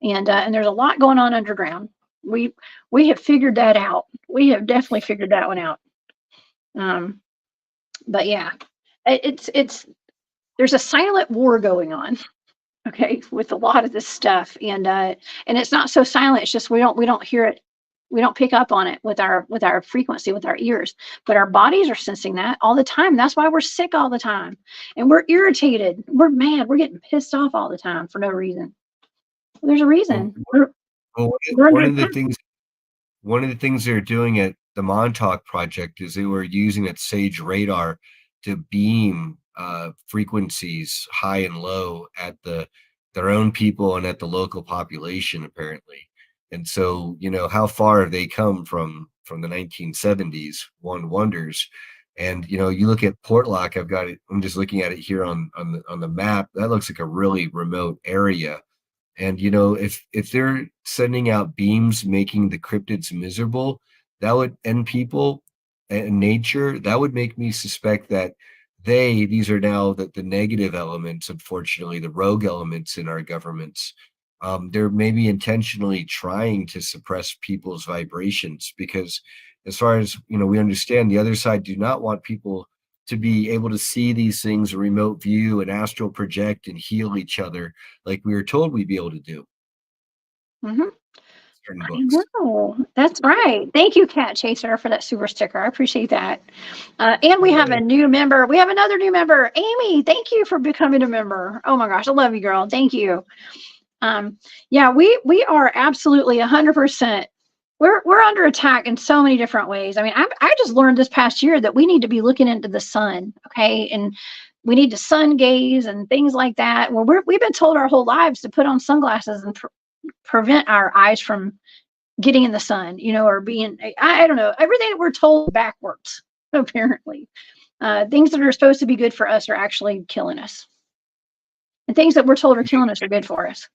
S1: And there's a lot going on underground. We have figured that out. We have definitely figured that one out. But yeah, there's a silent war going on, okay, with a lot of this stuff, and it's not so silent. It's just we don't hear it, we don't pick up on it with our frequency, with our ears, but our bodies are sensing that all the time. That's why we're sick all the time, and we're irritated, we're mad, we're getting pissed off all the time for no reason. There's a reason.
S2: One of the things they're doing at the Montauk Project is they were using that SAGE radar to beam frequencies high and low at their own people and at the local population, apparently. And so, how far have they come from the 1970s? One wonders. And you look at Portlock. I'm just looking at it here on the map. That looks like a really remote area. And if they're sending out beams making the cryptids miserable, that would end people and nature. That would make me suspect that these are now the negative elements, unfortunately, the rogue elements in our governments. They're maybe intentionally trying to suppress people's vibrations, because as far as we understand, the other side do not want people to be able to see these things, remote view and astral project and heal each other like we were told we'd be able to do
S1: Mhm.
S2: certain
S1: I
S2: books.
S1: know. That's right. Thank you, Cat Chaser, for that super sticker. I appreciate that. And we have a new member. We have another new member, Amy. Thank you for becoming a member. Oh my gosh, I love you, girl. Thank you. Yeah, we are absolutely 100%. We're under attack in so many different ways. I mean, I just learned this past year that we need to be looking into the sun, okay, and we need to sun gaze and things like that. Well, we've been told our whole lives to put on sunglasses and prevent our eyes from getting in the sun, or being, I don't know, everything that we're told backwards, apparently. Things that are supposed to be good for us are actually killing us. And things that we're told are killing us are good for us,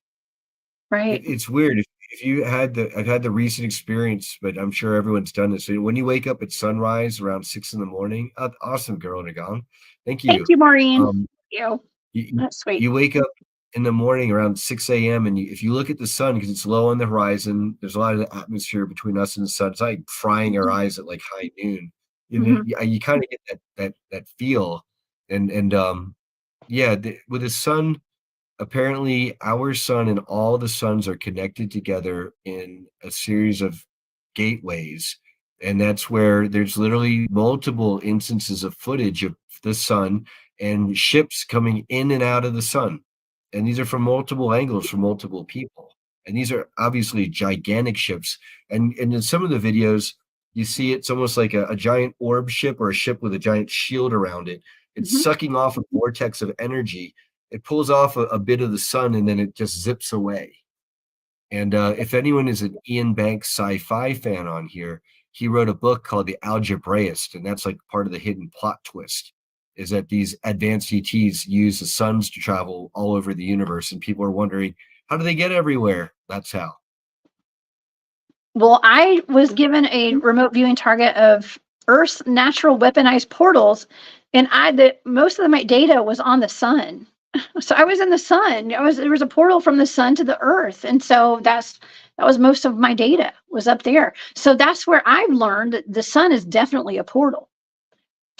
S1: right?
S2: It's weird. If you had I've had the recent experience, but I'm sure everyone's done this. So when you wake up at sunrise around 6 in the morning, awesome, girl, Nagong. Thank
S1: Thank
S2: you.
S1: you, Maureen.
S2: Um,
S1: You.
S2: you,
S1: That's sweet.
S2: you wake up in the morning around 6 a.m. and if you look at the sun, because it's low on the horizon, there's a lot of atmosphere between us and the sun. It's like frying our eyes at like high noon.
S1: Mhm.
S2: You kind of get that feel, and yeah, with the sun. Apparently, our sun and all the suns are connected together in a series of gateways. And that's where there's literally multiple instances of footage of the sun and ships coming in and out of the sun. And these are from multiple angles from multiple people. And these are obviously gigantic ships. And in some of the videos, you see it's almost like a giant orb ship or a ship with a giant shield around it. It's
S1: Mhm.
S2: sucking off a vortex of energy. It pulls off a bit of the sun and then it just zips away. And if anyone is an Ian Banks sci-fi fan on here, he wrote a book called The Algebraist, and that's like part of the hidden plot twist is that these advanced ETs use the suns to travel all over the universe, and people are wondering, how do they get everywhere? That's how.
S1: Well, I was given a remote viewing target of Earth's natural weaponized portals, and the most of my data was on the sun. So I was in the sun. There was a portal from the sun to the earth. And so that was most of my data was up there. So that's where I've learned that the sun is definitely a portal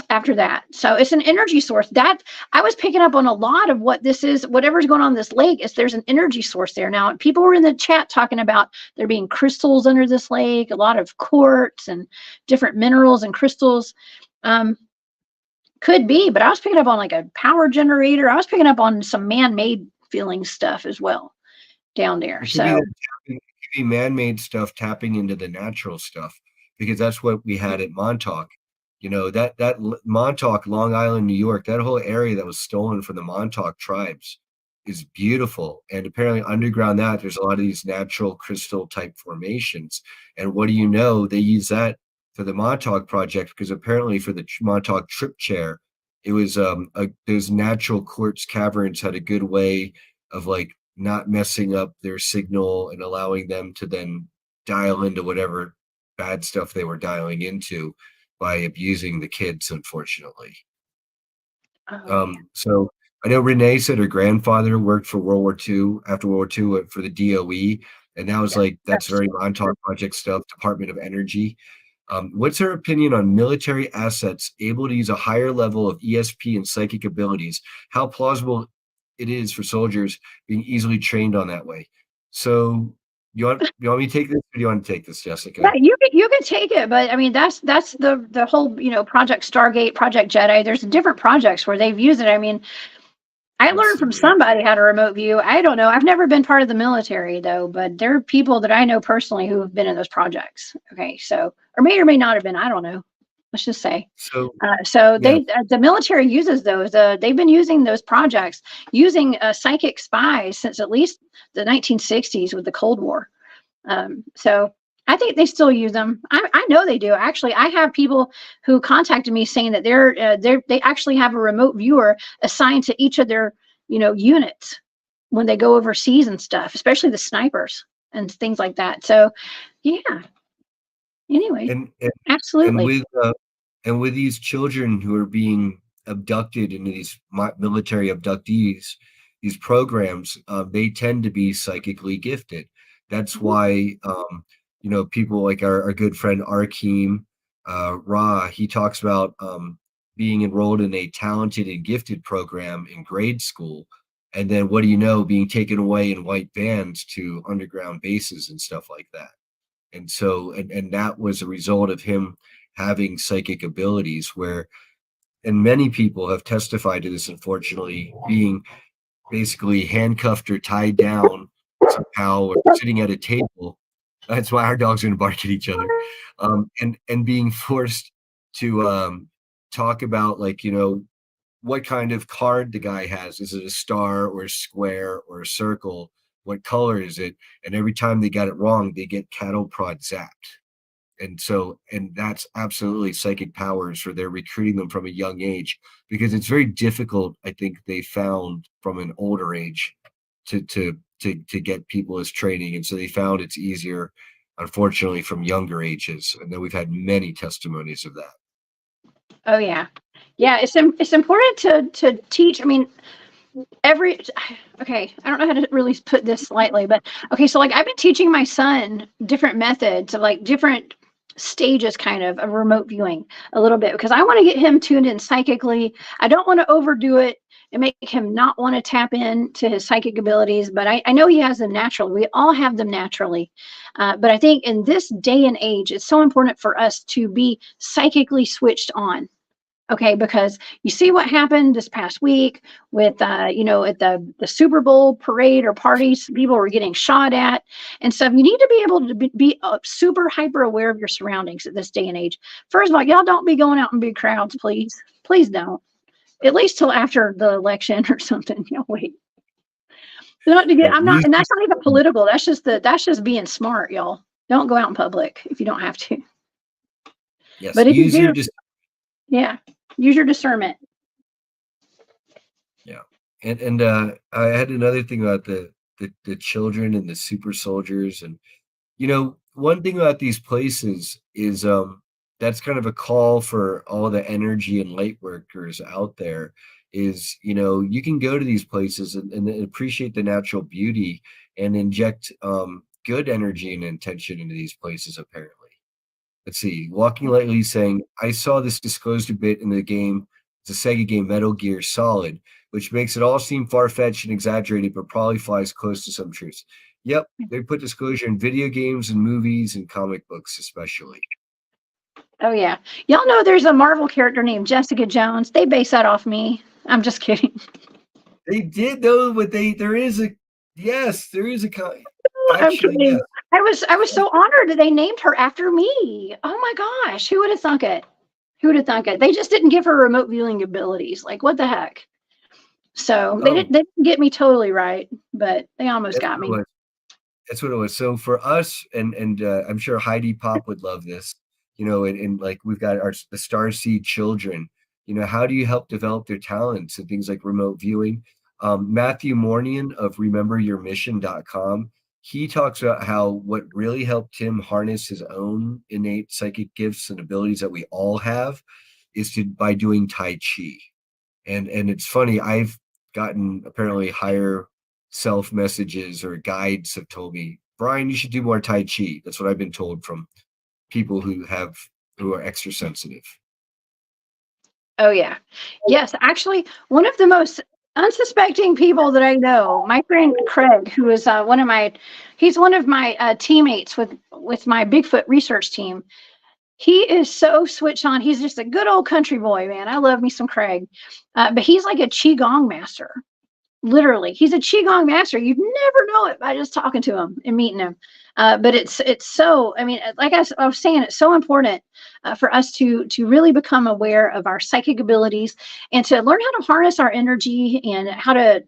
S1: after that. So it's an energy source. That I was picking up on a lot of what this is, whatever's going on in this lake, is there's an energy source there. Now, people were in the chat talking about there being crystals under this lake, a lot of quartz and different minerals and crystals. Um, could be, but I was picking up on like a power generator. I was picking up on some man-made feeling stuff as well down there.
S2: It could be
S1: So,
S2: that it could be man-made stuff tapping into the natural stuff because that's what we had at Montauk. You know, Montauk, Long Island, New York, that whole area that was stolen from the Montauk tribes is beautiful. And apparently underground that there's a lot of these natural crystal type formations. And what do you know? They use that for the Montauk project because apparently for the Montauk trip chair, it was those natural quartz caverns had a good way of like not messing up their signal and allowing them to then dial into whatever bad stuff they were dialing into by abusing the kids, unfortunately.
S1: oh yeah.
S2: So I know Renee said her grandfather worked for World War II, after World War II for the DOE, and that was
S1: Yeah,
S2: like, that's
S1: that's
S2: very Montauk Project stuff, Department of Energy. What's her opinion on military assets able to use a higher level of ESP and psychic abilities? How plausible it is for soldiers being easily trained on that way? So you want me to take this, or do you want to take this,
S1: yeah,
S2: Jessica?
S1: you can take it, but I mean that's the whole, Project Stargate, Project Jedi. There's different projects where they've used it. I mean, I learned from
S2: Absolutely.
S1: somebody how to remote view. I don't know. I've never been part of the military though, but there are people that I know personally who have been in those projects. Okay, so or may not have been. I don't know. Let's just say.
S2: So
S1: So
S2: yeah,
S1: the military uses those. They've been using those projects, using psychic spies since at least the 1960s with the Cold War. So I think they still use them. I know they do. Actually, I have people who contacted me saying that they actually have a remote viewer assigned to each of their units when they go overseas and stuff, especially the snipers and things like that. So yeah. Anyway,
S2: and and and
S1: absolutely.
S2: with these children who are being abducted into these military abductees, these programs, they tend to be psychically gifted. That's
S1: Mhm.
S2: why people like our good friend Arkeem Ra, he talks about being enrolled in a talented and gifted program in grade school. And then what do you know, being taken away in white vans to underground bases and stuff like that. And so, and that was a result of him having psychic abilities where, and many people have testified to this, unfortunately, being basically handcuffed or tied down somehow or sitting at a table. That's why our dogs are going to bark at each other. And being forced to talk about, like, you know, what kind of card the guy has. Is it a star or a square or a circle? What color is it? And every time they got it wrong, they get cattle prod zapped. And so, and that's absolutely psychic powers, or they're recruiting them from a young age, because it's very difficult, I think they found, from an older age to get people as training. And so they found it's easier, unfortunately, from younger ages. And then we've had many testimonies of that.
S1: Oh yeah. Yeah, it's important to teach. I mean, okay, I don't know how to really put this lightly, but okay, so like I've been teaching my son different methods of like different stages kind of remote viewing a little bit, because I want to get him tuned in psychically. I don't want to overdo it and make him not want to tap into his psychic abilities, but I know he has them naturally. We all have them naturally. But I think in this day and age, it's so important for us to be psychically switched on. Okay, because you see what happened this past week with, you know, at the Super Bowl parade or parties, people were getting shot at and stuff. You need to be able to be super hyper aware of your surroundings at this day and age. First of all, y'all don't be going out in big crowds, please. Please don't. At least till after the election or something. You know, wait. Not to get, I'm not, and that's not even political. That's just being smart, y'all. Don't go out in public if you don't have to.
S2: Yes,
S1: but if you do, yeah. Use your discernment.
S2: Yeah. And I had another thing about the children and the super soldiers. And, you know, one thing about these places is that's kind of a call for all the energy and light workers out there is, you know, you can go to these places and appreciate the natural beauty and inject good energy and intention into these places, apparently. Let's see. Walking Lightly saying, I saw this disclosed a bit in the game. It's a Sega game, Metal Gear Solid, which makes it all seem far-fetched and exaggerated, but probably flies close to some truths. Yep, they put disclosure in video games and movies and comic books, especially.
S1: Oh yeah, y'all know there's a Marvel character named Jessica Jones. They base that off me. I'm just kidding.
S2: They did though, but there is a actually,
S1: I'm kidding.
S2: yes.
S1: I was so honored that they named her after me. Oh my gosh, who would have thunk it? Who would have thunk it? They just didn't give her remote viewing abilities. Like what the heck? So they didn't get me totally right, but they almost got me.
S2: That's what it was. So for us, and I'm sure Heidi Pop would love this, you know, and like we've got the Starseed children, you know, how do you help develop their talents and things like remote viewing? Matthew Mornian of rememberyourmission.com, he talks about how what really helped him harness his own innate psychic gifts and abilities that we all have is by doing Tai Chi. And it's funny, I've gotten apparently higher self messages or guides have told me, Brian, you should do more Tai Chi. That's what I've been told from people who are extra sensitive.
S1: Oh yeah. Yes, actually, one of the most unsuspecting people that I know, my friend Craig, who is he's one of my teammates with my Bigfoot research team. He is so switched on. He's just a good old country boy, man. I love me some Craig. But he's like a Qigong master. Literally, he's a Qigong master. You'd never know it by just talking to him and meeting him. But it's so, I mean, like I was saying, it's so important for us to really become aware of our psychic abilities and to learn how to harness our energy and how to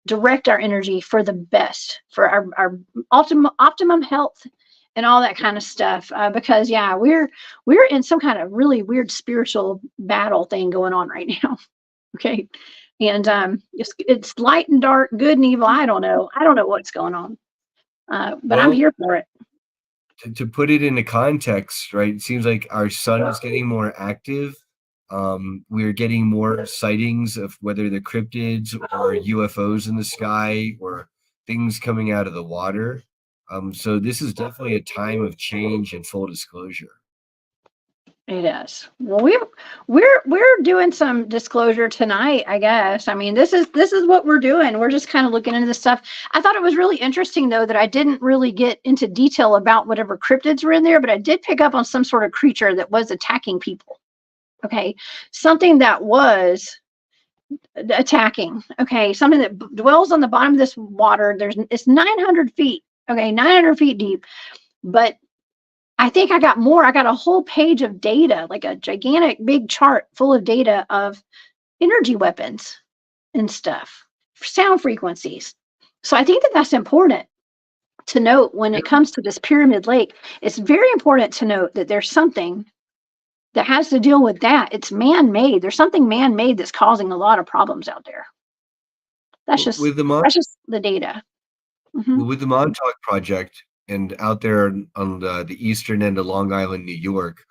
S1: direct our energy for the best, for our optimum health and all that kind of stuff. Because yeah, we're in some kind of really weird spiritual battle thing going on right now. Okay. And it's light and dark, good and evil. I don't know what's going on. But I'm here for it.
S2: To put it into context, right? It seems like our sun is getting more active. We're getting more sightings of whether they're cryptids or UFOs in the sky or things coming out of the water. So this is definitely a time of change and full disclosure.
S1: It is. Well, we're doing some disclosure tonight, I guess. I mean, this is what we're doing. We're just kind of looking into this stuff. I thought it was really interesting though that I didn't really get into detail about whatever cryptids were in there, but I did pick up on some sort of creature that was attacking people. Okay, something that was attacking. Okay, something that dwells on the bottom of this water. It's 900 feet. Okay, 900 feet deep, but I think I got more. I got a whole page of data, like a gigantic big chart full of data of energy weapons and stuff, sound frequencies. So I think that that's important to note when it comes to this pyramid lake. It's very important to note that there's something that has to deal with that. It's man-made. There's something man-made that's causing a lot of problems out there. That's just
S2: with the
S1: that's just the data. Mhm.
S2: with the Montauk project and out there on the eastern end of Long Island, New York,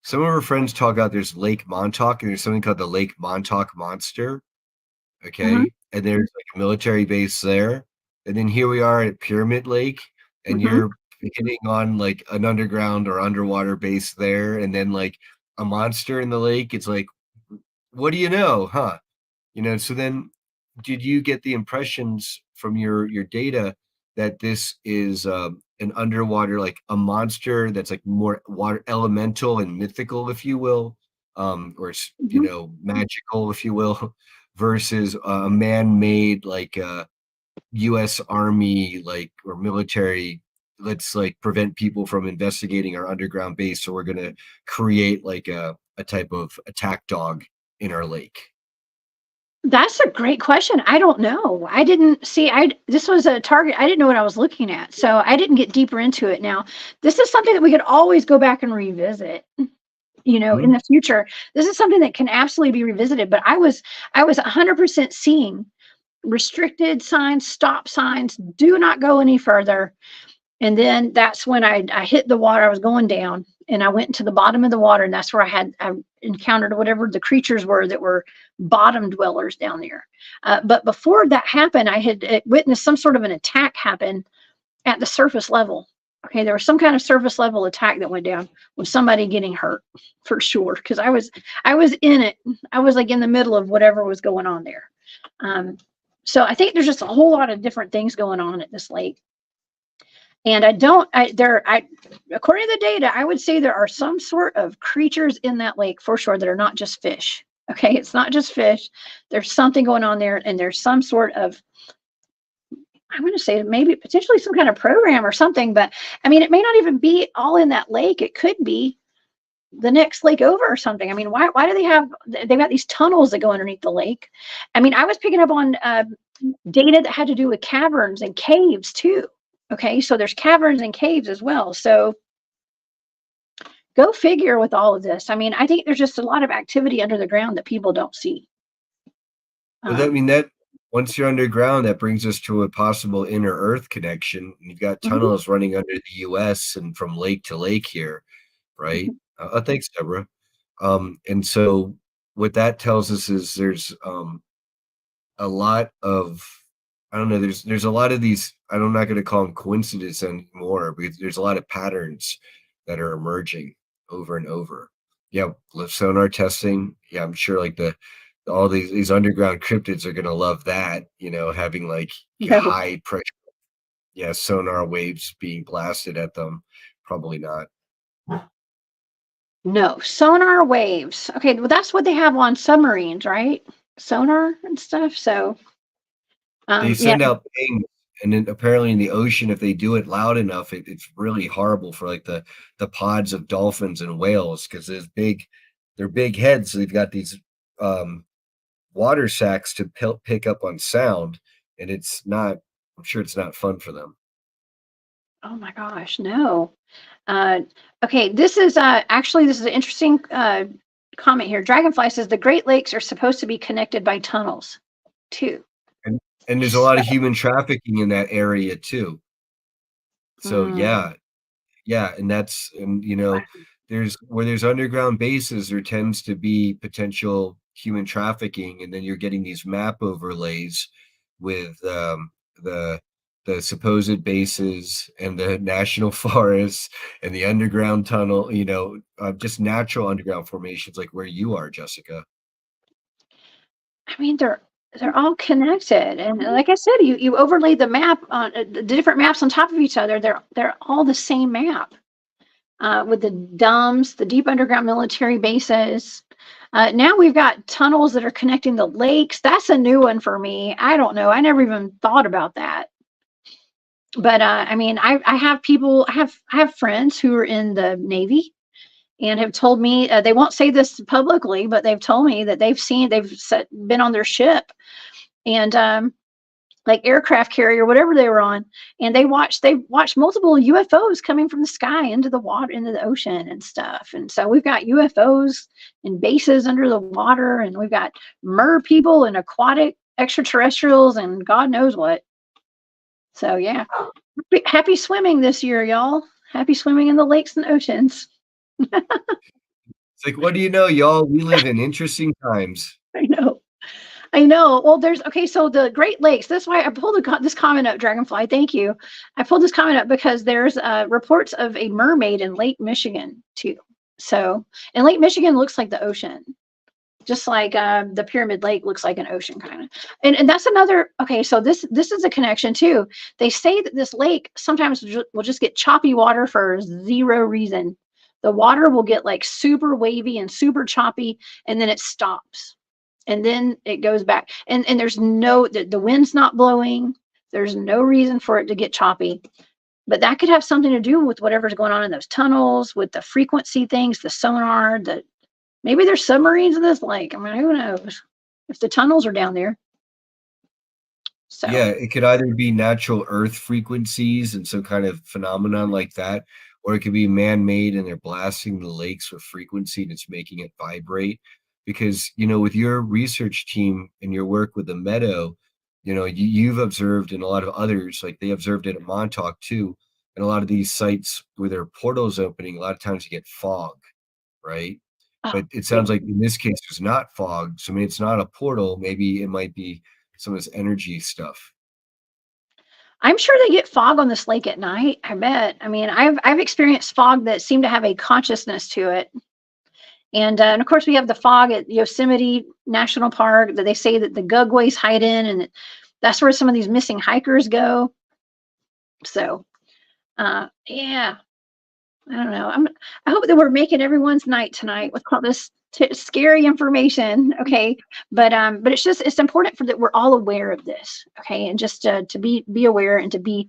S2: some of our friends talk about there's Lake Montauk and there's something called the Lake Montauk Monster.
S1: Mhm.
S2: Okay, and there's like a military base there, and then here we are at Pyramid Lake, and
S1: Mhm.
S2: you're hitting on like an underground or underwater base there, and then like a monster in the lake. It's like, what do you know, huh? So then did you get the impressions from your data that this is an underwater, like a monster that's like more water elemental and mythical, if you will, or
S1: Mhm.
S2: magical, if you will, versus a man-made like US Army like or military, let's like prevent people from investigating our underground base, so we're going to create like a type of attack dog in our lake.
S1: That's a great question. I don't know. I didn't see this was a target. I didn't know what I was looking at. So I didn't get deeper into it. Now, this is something that we could always go back and revisit, in
S2: Hmm?
S1: the future. This is something that can absolutely be revisited, but I was 100% seeing restricted signs, stop signs, do not go any further. And then that's when I hit the water. I was going down and I went into the bottom of the water. And that's where I encountered whatever the creatures were that were bottom dwellers down there. But before that happened, I had witnessed some sort of an attack happen at the surface level. Okay, there was some kind of surface level attack that went down with somebody getting hurt for sure. Because I was in it. I was like in the middle of whatever was going on there. Um, so I think there's just a whole lot of different things going on at this lake. And I don't, I, there, I, according to the data, I would say there are some sort of creatures in that lake for sure that are not just fish. Okay. It's not just fish. There's something going on there, and there's some sort of, I'm going to say maybe potentially some kind of program or something, but I mean, it may not even be all in that lake. It could be the next lake over or something. I mean, why do they've got these tunnels that go underneath the lake? I mean, I was picking up on data that had to do with caverns and caves too. Okay, so there's caverns and caves as well. So go figure with all of this. I mean, I think there's just a lot of activity under the ground that people don't see.
S2: Well, that
S1: Um,
S2: mean that once you're underground, that brings us to a possible inner Earth connection. You've got
S1: mhm,
S2: tunnels running under the U.S. and from lake to lake here, right?
S1: mhm,
S2: Thanks, Deborah. And so what that tells us is there's a lot of, I don't know, there's a lot of these, I'm not going to call them coincidences anymore, but there's a lot of patterns that are emerging over and over. Yeah, lift sonar testing. Yeah, I'm sure like all these underground cryptids are gonna love that, having like
S1: no,
S2: high pressure, yeah, sonar waves being blasted at them. Probably not.
S1: no sonar waves. Okay, well that's what they have on submarines, right? Sonar and stuff. So,
S2: They
S1: yeah,
S2: send out pings, and then apparently in the ocean, if they do it loud enough, it's really horrible for like the pods of dolphins and whales because they're big heads. So they've got these um, water sacs to pick up on sound, and it's not. I'm sure it's not fun for them.
S1: oh my gosh, no. Uh, okay, this is an interesting comment here. Dragonfly says the Great Lakes are supposed to be connected by tunnels too.
S2: And there's a lot of human trafficking in that area too. So
S1: Mm,
S2: yeah, and there's where there's underground bases, there tends to be potential human trafficking, and then you're getting these map overlays with the the supposed bases and the national forests and the underground tunnel, just natural underground formations like where you are, Jessica.
S1: I mean, they're all connected, and like I said, you overlay the map on the different maps on top of each other. They're all the same map, with the DUMBs, the deep underground military bases. Now we've got tunnels that are connecting the lakes. That's a new one for me. I don't know. I never even thought about that. But I mean, I have people, I have friends who are in the Navy and have told me, they won't say this publicly, but they've told me that been on their ship, and like aircraft carrier, whatever they were on, and they watched multiple UFOs coming from the sky into the water, into the ocean and stuff. And so we've got UFOs and bases under the water, and we've got people and aquatic extraterrestrials and God knows what. So yeah, happy swimming this year, y'all. Happy swimming in the lakes and oceans.
S2: It's like, what do you know, y'all? We live in interesting times.
S1: I know. I know. Well, okay. So the Great Lakes. That's why I pulled this comment up, Dragonfly. Thank you. I pulled this comment up because there's reports of a mermaid in Lake Michigan too. So, and Lake Michigan looks like the ocean, just like the Pyramid Lake looks like an ocean kind of. And that's another. Okay, so this is a connection too. They say that this lake sometimes will just get choppy water for zero reason. The water will get like super wavy and super choppy, and then it stops, and then it goes back, and there's the wind's not blowing. There's no reason for it to get choppy, but that could have something to do with whatever's going on in those tunnels, with the frequency things, the sonar, maybe there's submarines in this lake. I mean, who knows if the tunnels are down there. So
S2: yeah, it could either be natural earth frequencies and some kind of phenomenon like that, or it could be man-made and they're blasting the lakes with frequency and it's making it vibrate. Because, with your research team and your work with the meadow, you've observed, and a lot of others, like they observed it at Montauk too, and a lot of these sites where there are portals opening, a lot of times you get fog, right? But it sounds like in this case there's not fog, so I mean it's not a portal. Maybe it might be some of this energy stuff.
S1: I'm sure they get fog on this lake at night. I bet. I mean, I've experienced fog that seemed to have a consciousness to it. And of course, we have the fog at Yosemite National Park that they say that the gugways hide in, and that's where some of these missing hikers go. So, yeah, I don't know. I hope that we're making everyone's night tonight with all this scary information. Okay, but it's important that we're all aware of this. Okay, and just to be aware and to be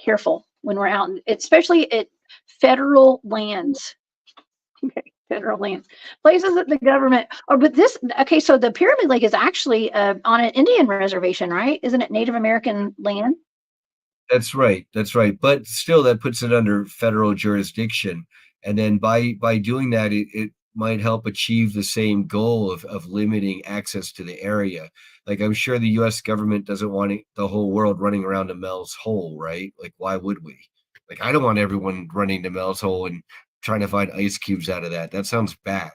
S1: careful when we're out, especially at federal lands. Okay, federal lands, places that the government. Or but this. Okay, so the Pyramid Lake is actually on an Indian reservation, right? Isn't it Native American land?
S2: That's right. That's right. But still, that puts it under federal jurisdiction. And then by doing that, it might help achieve the same goal of limiting access to the area. Like I'm sure the U.S. government doesn't want the whole world running around to Mel's Hole, right? Like why would we? Like I don't want everyone running to Mel's Hole and trying to find ice cubes out of that. That sounds bad.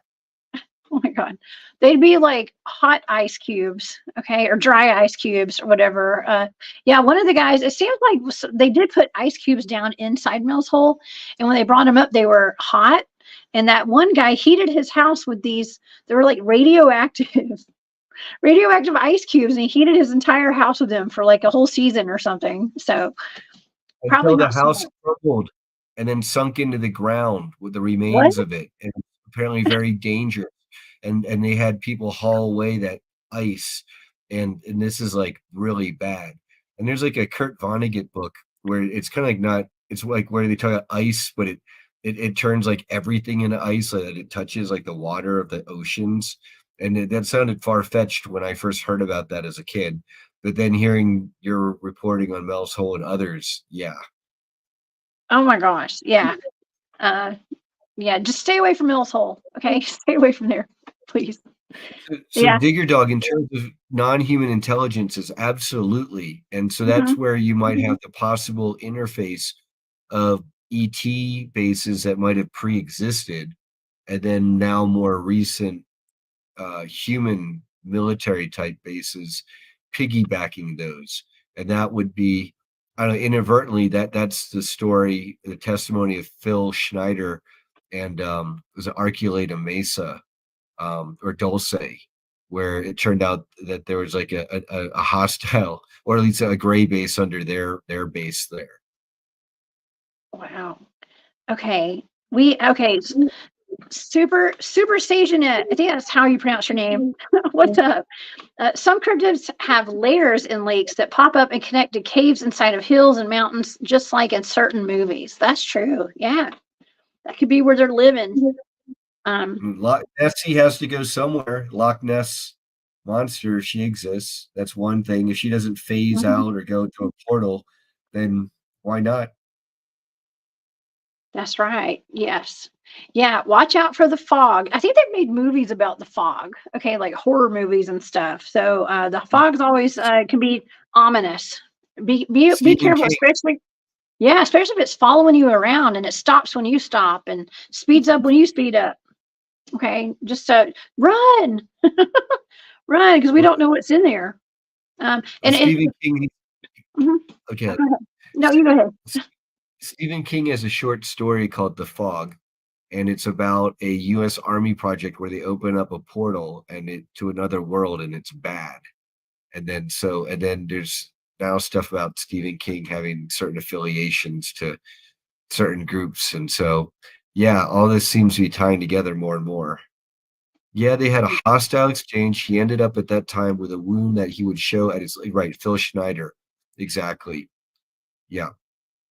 S1: Oh my God. They'd be like hot ice cubes, okay, or dry ice cubes or whatever. Yeah, one of the guys, it seems like they did put ice cubes down inside Mill's Hole. And when they brought them up, they were hot. And that one guy heated his house with these, they were like radioactive ice cubes. And he heated his entire house with them for like a whole season or something. So probably
S2: Until the
S1: not
S2: house
S1: smart.
S2: crumbled and then sunk into the ground with the
S1: What?
S2: remains of it. And apparently very dangerous. And they had people haul away that ice, and this is like really bad. And there's like a Kurt Vonnegut book where it's kind of like not, it's like where they talk about ice, but it turns like everything into ice, so that it touches like the water of the oceans. And that sounded far-fetched when I first heard about that as a kid, but then hearing your reporting on Mel's Hole and others, yeah.
S1: Oh my gosh. Yeah. Uh, yeah, just stay away from Mill's Hole. Okay. Stay away from there, please.
S2: So
S1: Yeah.
S2: Digger Dog, in terms of non-human intelligence, is absolutely, and so
S1: Hmm.
S2: that's where you might have the possible interface of ET bases that might have pre-existed, and then now more recent human military type bases piggybacking those, and that would be I don't know, inadvertently that's the story, the testimony of Phil Schneider and was it Arculata Mesa or Dulce, where it turned out that there was like a hostile or at least a gray base under their base there.
S1: Wow. Okay. Super Station. I think that's how you pronounce your name. What's up? Some cryptids have layers in lakes that pop up and connect to caves inside of hills and mountains, just like in certain movies. That's true. Yeah, that could be where they're living.
S2: Nessie has to go somewhere. Loch Ness monster, if she exists, that's one thing. If she doesn't phase out or go to a portal, then why not?
S1: That's right. Yes. Yeah. Watch out for the fog. I think they've made movies about the fog. Okay, like horror movies and stuff. So the fog's always can be ominous. Be
S2: Stephen
S1: careful,
S2: King.
S1: especially. Yeah, especially if it's following you around and it stops when you stop and speeds up when you speed up. Okay, just run, run, because we don't know what's in there. And
S2: Stephen King.
S1: mhm.
S2: Okay.
S1: Oh, go ahead. No, you go ahead.
S2: Stephen King has a short story called The Fog, and it's about a U.S. Army project where they open up a portal to another world, and it's bad. And then there's now stuff about Stephen King having certain affiliations to certain groups, and so yeah, all this seems to be tying together more and more. Yeah, they had a hostile exchange. He ended up at that time with a wound that he would show at his right. Phil Schneider, exactly. Yeah.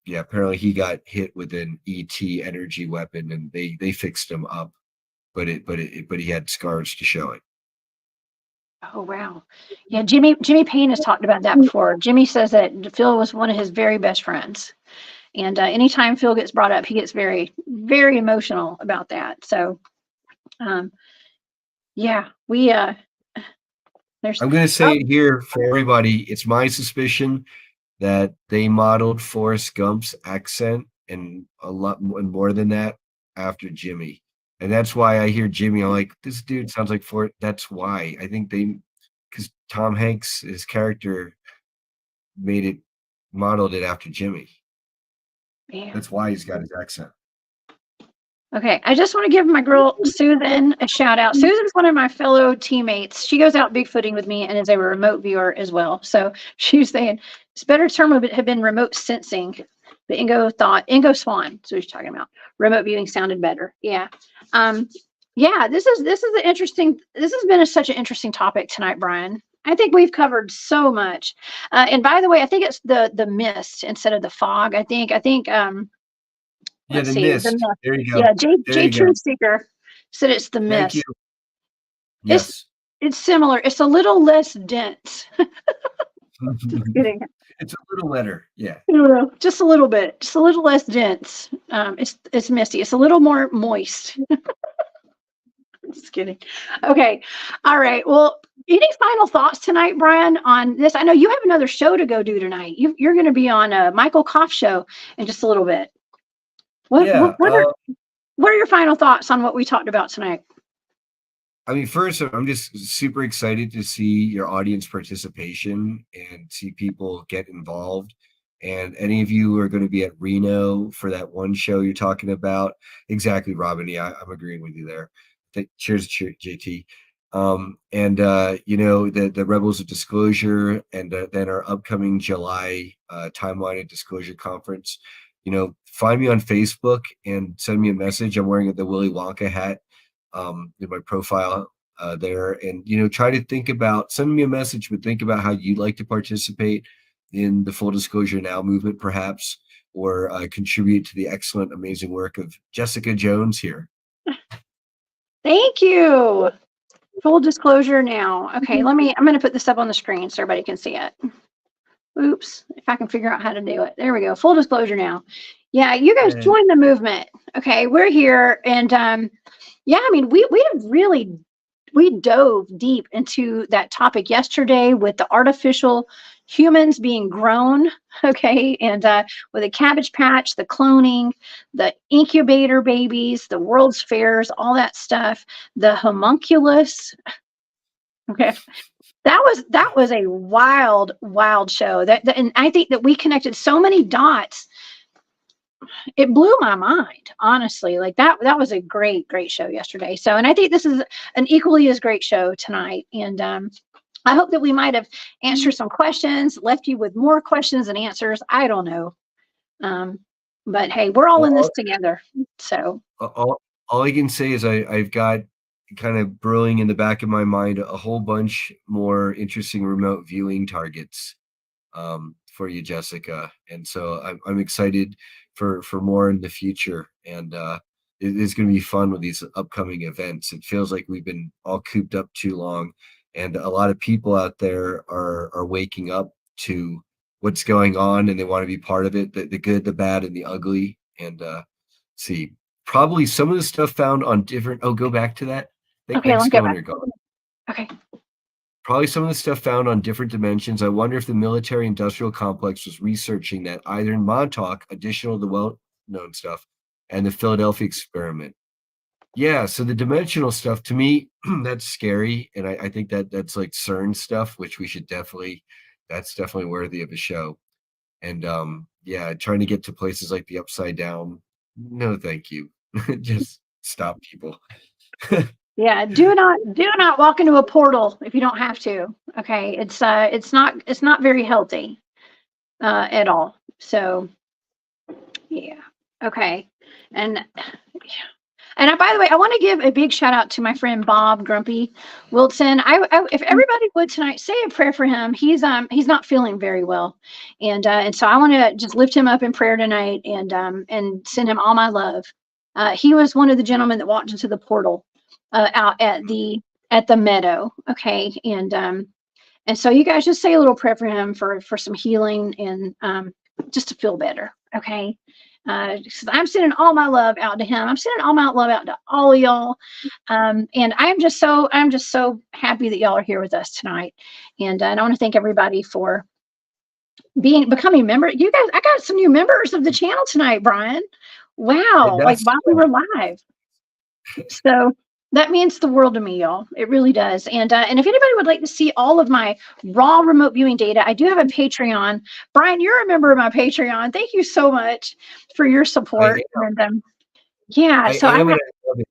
S2: Yeah, apparently he got hit with an ET energy weapon, and they fixed him up, but he had scars to show it.
S1: Oh wow, yeah. Jimmy Payne has talked about that before. Jimmy says that Phil was one of his very best friends, and anytime Phil gets brought up, he gets very emotional about that. So, um, yeah, we there's
S2: I'm going to
S1: oh
S2: say it here for everybody. It's my suspicion that they modeled Forrest Gump's accent and a lot more than that after Jimmy. And that's why I hear Jimmy, I'm like, this dude sounds like Forrest. That's why I think because Tom Hanks, his character made it, modeled it after Jimmy.
S1: man.
S2: That's why he's got his accent.
S1: Okay, I just want to give my girl Susan a shout out. Susan's one of my fellow teammates. She goes out bigfooting with me and is a remote viewer as well. So she's saying it's better term would have been remote sensing. But Ingo Swan, so he's talking about. Remote viewing sounded better. Yeah. Yeah, this is an interesting, this has been such an interesting topic tonight, Brian. I think we've covered so much. And by the way, I think it's the mist instead of the fog.
S2: Yeah,
S1: Let's
S2: the
S1: see, the
S2: mist.
S1: mist.
S2: There you go.
S1: Yeah,
S2: There
S1: J
S2: you go.
S1: Truth Seeker said it's the
S2: Thank you.
S1: mist. It's
S2: Yes.
S1: it's similar. It's a little less dense. Just kidding.
S2: It's a little wetter. Yeah.
S1: No, just a little bit. Just a little less dense. It's misty. It's a little more moist. Just kidding. Okay. All right. Well, any final thoughts tonight, Brian, on this? I know you have another show to go do tonight. You're going to be on a Michael Koff show in just a little bit. What
S2: Yeah.
S1: what are your final thoughts on what we talked about tonight?
S2: I mean, first, I'm just super excited to see your audience participation and see people get involved. And any of you who are going to be at Reno for that one show you're talking about, exactly, Robin. Yeah, I'm agreeing with you there. Cheers, JT. And the Rebels of Disclosure, and then our upcoming July timeline disclosure conference. Find me on Facebook and send me a message. I'm wearing the Willy Wonka hat in my profile there, and try to send me a message, but think about how you'd like to participate in the Full Disclosure Now movement, perhaps, or contribute to the excellent, amazing work of Jessica Jones here.
S1: Thank you. Full disclosure now. Okay, I'm going to put this up on the screen so everybody can see it. Oops, if I can figure out how to do it. There we go. Full disclosure now. Yeah, you guys join the movement. Okay, we're here. And yeah, I mean, we dove deep into that topic yesterday with the artificial humans being grown, okay, and with a Cabbage Patch, the cloning, the incubator babies, the World's Fairs, all that stuff, the homunculus, okay. That was a wild show. And I think that we connected so many dots. It blew my mind, honestly. Like that was a great show yesterday. So, and I think this is an equally as great show tonight. And I hope that we might have answered some questions, left you with more questions and answers. I don't know. Um, but hey, we're all in this
S2: Well,
S1: together. So
S2: all I can say is I've got kind of brewing in the back of my mind a whole bunch more interesting remote viewing targets for you, Jessica. And so I'm excited for more in the future. And it is going to be fun with these upcoming events. It feels like we've been all cooped up too long, and a lot of people out there are waking up to what's going on, and they want to be part of it, the good, the bad, and the ugly. And see, probably some of the stuff found on different. Oh, go back to that.
S1: okay, let
S2: Thanks,
S1: me go back.
S2: Governor.
S1: Okay.
S2: Probably some of the stuff found on different dimensions. I wonder if the military industrial complex was researching that either in Montauk, additional to the well-known stuff, and the Philadelphia experiment. Yeah, so the dimensional stuff, to me, that's scary. And I think that's like CERN stuff, which that's definitely worthy of a show. And yeah, trying to get to places like the Upside Down, no, thank you. Just stop, people.
S1: Yeah, do not walk into a portal if you don't have to. Okay, it's not very healthy at all. So yeah, okay, and by the way, I want to give a big shout out to my friend Bob Grumpy Wilson. If everybody would tonight, say a prayer for him. He's not feeling very well, and so I want to just lift him up in prayer tonight and send him all my love. He was one of the gentlemen that walked into the portal out at the meadow. Okay, and so you guys just say a little prayer for him for some healing and just to feel better. Okay. I'm sending all my love out to him. I'm sending all my love out to all of y'all. And I'm just so happy that y'all are here with us tonight. And I want to thank everybody for becoming members. You guys, I got some new members of the channel tonight, Brian. Wow. Like while we were live. So that means the world to me, y'all. It really does. And if anybody would like to see all of my raw remote viewing data, I do have a Patreon. Brian, you're a member of my Patreon. Thank you so much for your support. And yeah, so I love it.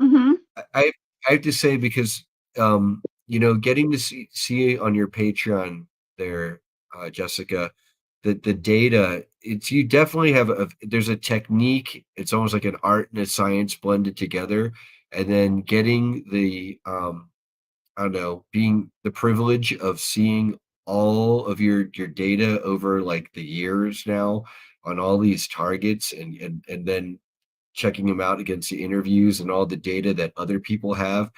S1: Mm-hmm.
S2: I have to say, because getting to see on your Patreon there, Jessica, the data, you definitely have there's a technique. It's almost like an art and a science blended together. And then getting the I don't know, being the privilege of seeing all of your data over like the years now on all these targets, and then checking them out against the interviews and all the data that other people have.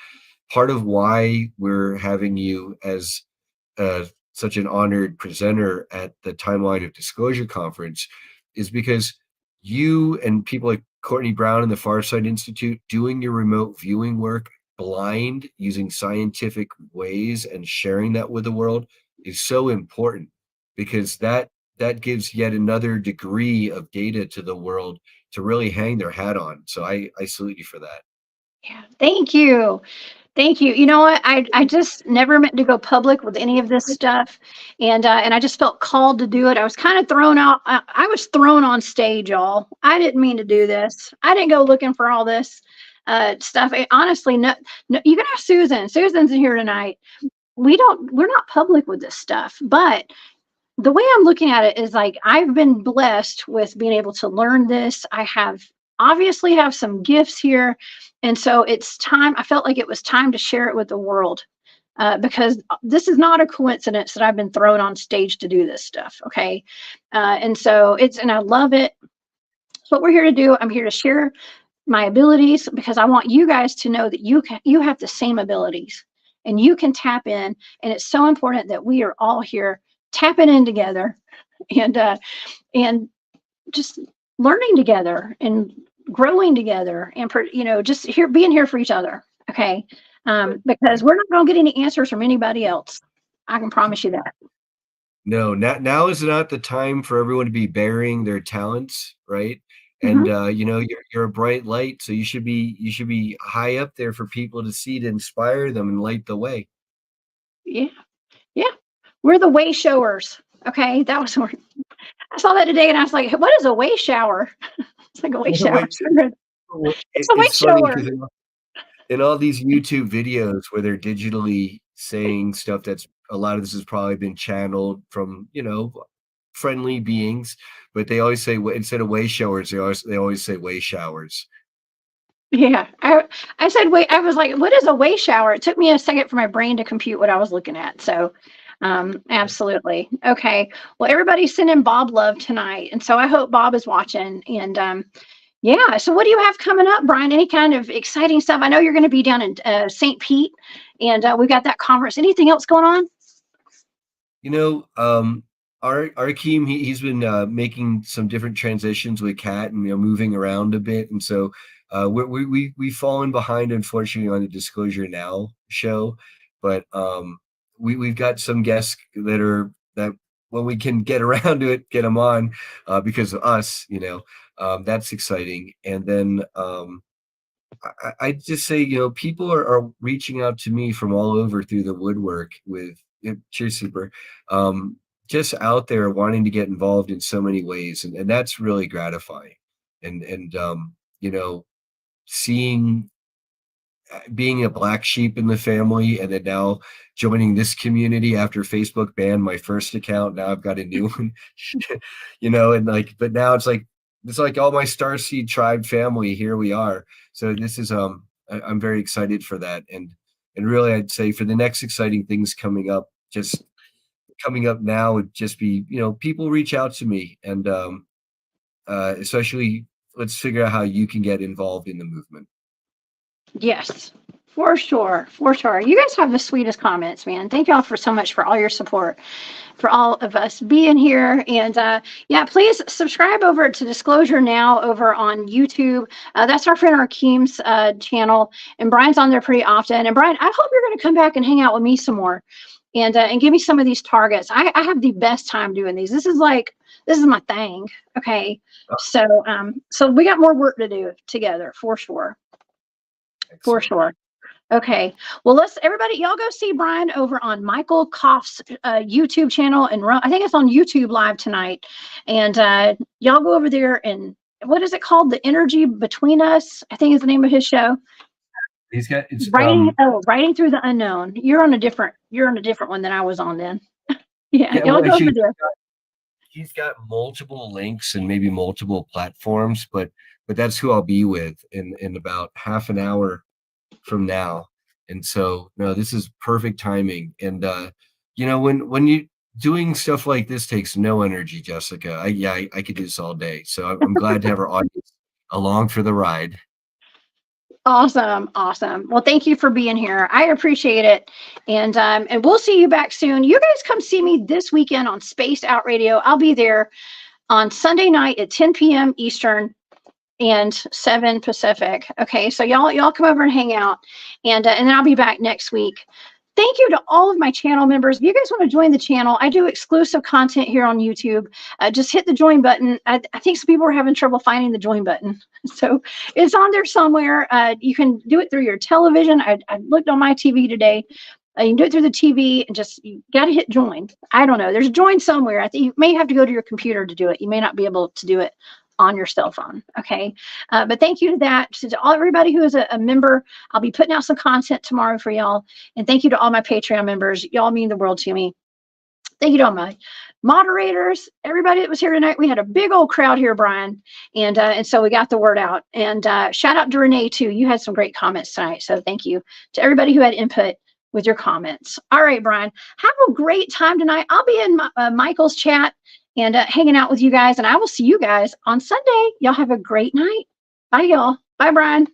S2: Part of why we're having you as such an honored presenter at the Timeline of Disclosure conference is because you and people like Courtney Brown and the Farsight Institute doing your remote viewing work blind using scientific ways and sharing that with the world is so important, because that gives yet another degree of data to the world to really hang their hat on. So I salute you for that.
S1: Yeah, thank you. Thank you. You know what? I just never meant to go public with any of this stuff, and I just felt called to do it. I was kind of thrown out. I was thrown on stage, y'all. I didn't mean to do this. I didn't go looking for all this stuff. Honestly, no. You can ask Susan. Susan's in here tonight. We're not public with this stuff, but the way I'm looking at it is like I've been blessed with being able to learn this. I obviously have some gifts here. And so it's time. I felt like it was time to share it with the world because this is not a coincidence that I've been thrown on stage to do this stuff. Okay. And so and I love it. It's what we're here to do. I'm here to share my abilities because I want you guys to know that you have the same abilities and you can tap in. And it's so important that we are all here tapping in together and just learning together and growing together and just being here for each other. Okay. Because we're not going to get any answers from anybody else. I can promise you that.
S2: No, now is not the time for everyone to be burying their talents, right? And you're a bright light, so you should be high up there for people to see, to inspire them and light the way.
S1: Yeah. Yeah. We're the way showers. Okay. That was, I saw that today and I was like, what is a way shower? It's like a way shower.
S2: Wait,
S1: It's a way
S2: it's funny
S1: shower.
S2: because in all these YouTube videos where they're digitally saying stuff that's a lot of this has probably been channeled from, friendly beings, but they always say instead of way showers, they always say way showers.
S1: Yeah. I said, wait, I was like, what is a way shower? It took me a second for my brain to compute what I was looking at. So, absolutely. Okay. Well, everybody's sending Bob love tonight. And so I hope Bob is watching. And, yeah. So what do you have coming up, Brian? Any kind of exciting stuff? I know you're going to be down in St. Pete and we've got that conference. Anything else going on?
S2: Our Akeem, he's been making some different transitions with Kat and moving around a bit, and so we've fallen behind, unfortunately, on the Disclosure Now show, but we've got some guests that when we can get around to it, get them on because of us, that's exciting. And then I just say, people are reaching out to me from all over through the woodwork with Cheers Super, just out there wanting to get involved in so many ways. And that's really gratifying. And seeing, being a black sheep in the family and then now joining this community after Facebook banned my first account. Now I've got a new one, and but now it's like all my Starseed tribe family. Here we are. So this is, I'm very excited for that. And really, I'd say for the next exciting things coming up now would just be, people reach out to me and especially let's figure out how you can get involved in the movement.
S1: Yes, for sure. For sure. You guys have the sweetest comments, man. Thank y'all for so much for all your support, for all of us being here. And yeah, please subscribe over to Disclosure Now over on YouTube. That's our friend Akeem's channel. And Brian's on there pretty often. And Brian, I hope you're going to come back and hang out with me some more and give me some of these targets. I have the best time doing these. This is my thing. Okay. So we got more work to do together for sure. For sure. Okay. Well, everybody, y'all go see Brian over on Michael Koff's YouTube channel. And I think it's on YouTube Live tonight. And y'all go over there and what is it called? The Energy Between Us, I think is the name of his show.
S2: It's
S1: Writing Through the Unknown. You're on a different one than I was on then. Yeah, y'all go over there.
S2: He's got multiple links and maybe multiple platforms, but that's who I'll be with in about half an hour from now. And so, no, this is perfect timing. And when you doing stuff like this takes no energy, Jessica. I could do this all day. So I'm glad to have our audience along for the ride.
S1: Awesome. Well, thank you for being here. I appreciate it. And we'll see you back soon. You guys come see me this weekend on Spaced Out Radio. I'll be there on Sunday night at 10 p.m. Eastern and 7 Pacific. Okay. So y'all come over and hang out and then I'll be back next week. Thank you to all of my channel members. If you guys want to join the channel, I do exclusive content here on YouTube. Just hit the join button. I think some people are having trouble finding the join button. So it's on there somewhere. You can do it through your television. I looked on my TV today. You can do it through the TV and you got to hit join. I don't know. There's a join somewhere. I think you may have to go to your computer to do it. You may not be able to do it on your cell phone. Okay. But thank you to everybody who is a member. I'll be putting out some content tomorrow for y'all. And thank you to all my Patreon members. Y'all mean the world to me. Thank you to all my moderators, everybody that was here tonight. We had a big old crowd here, Brian. And so we got the word out. And shout out to Renee too. You had some great comments tonight. So thank you to everybody who had input with your comments. All right, Brian, have a great time tonight. I'll be in Michael's chat and hanging out with you guys. And I will see you guys on Sunday. Y'all have a great night. Bye, y'all. Bye, Brian.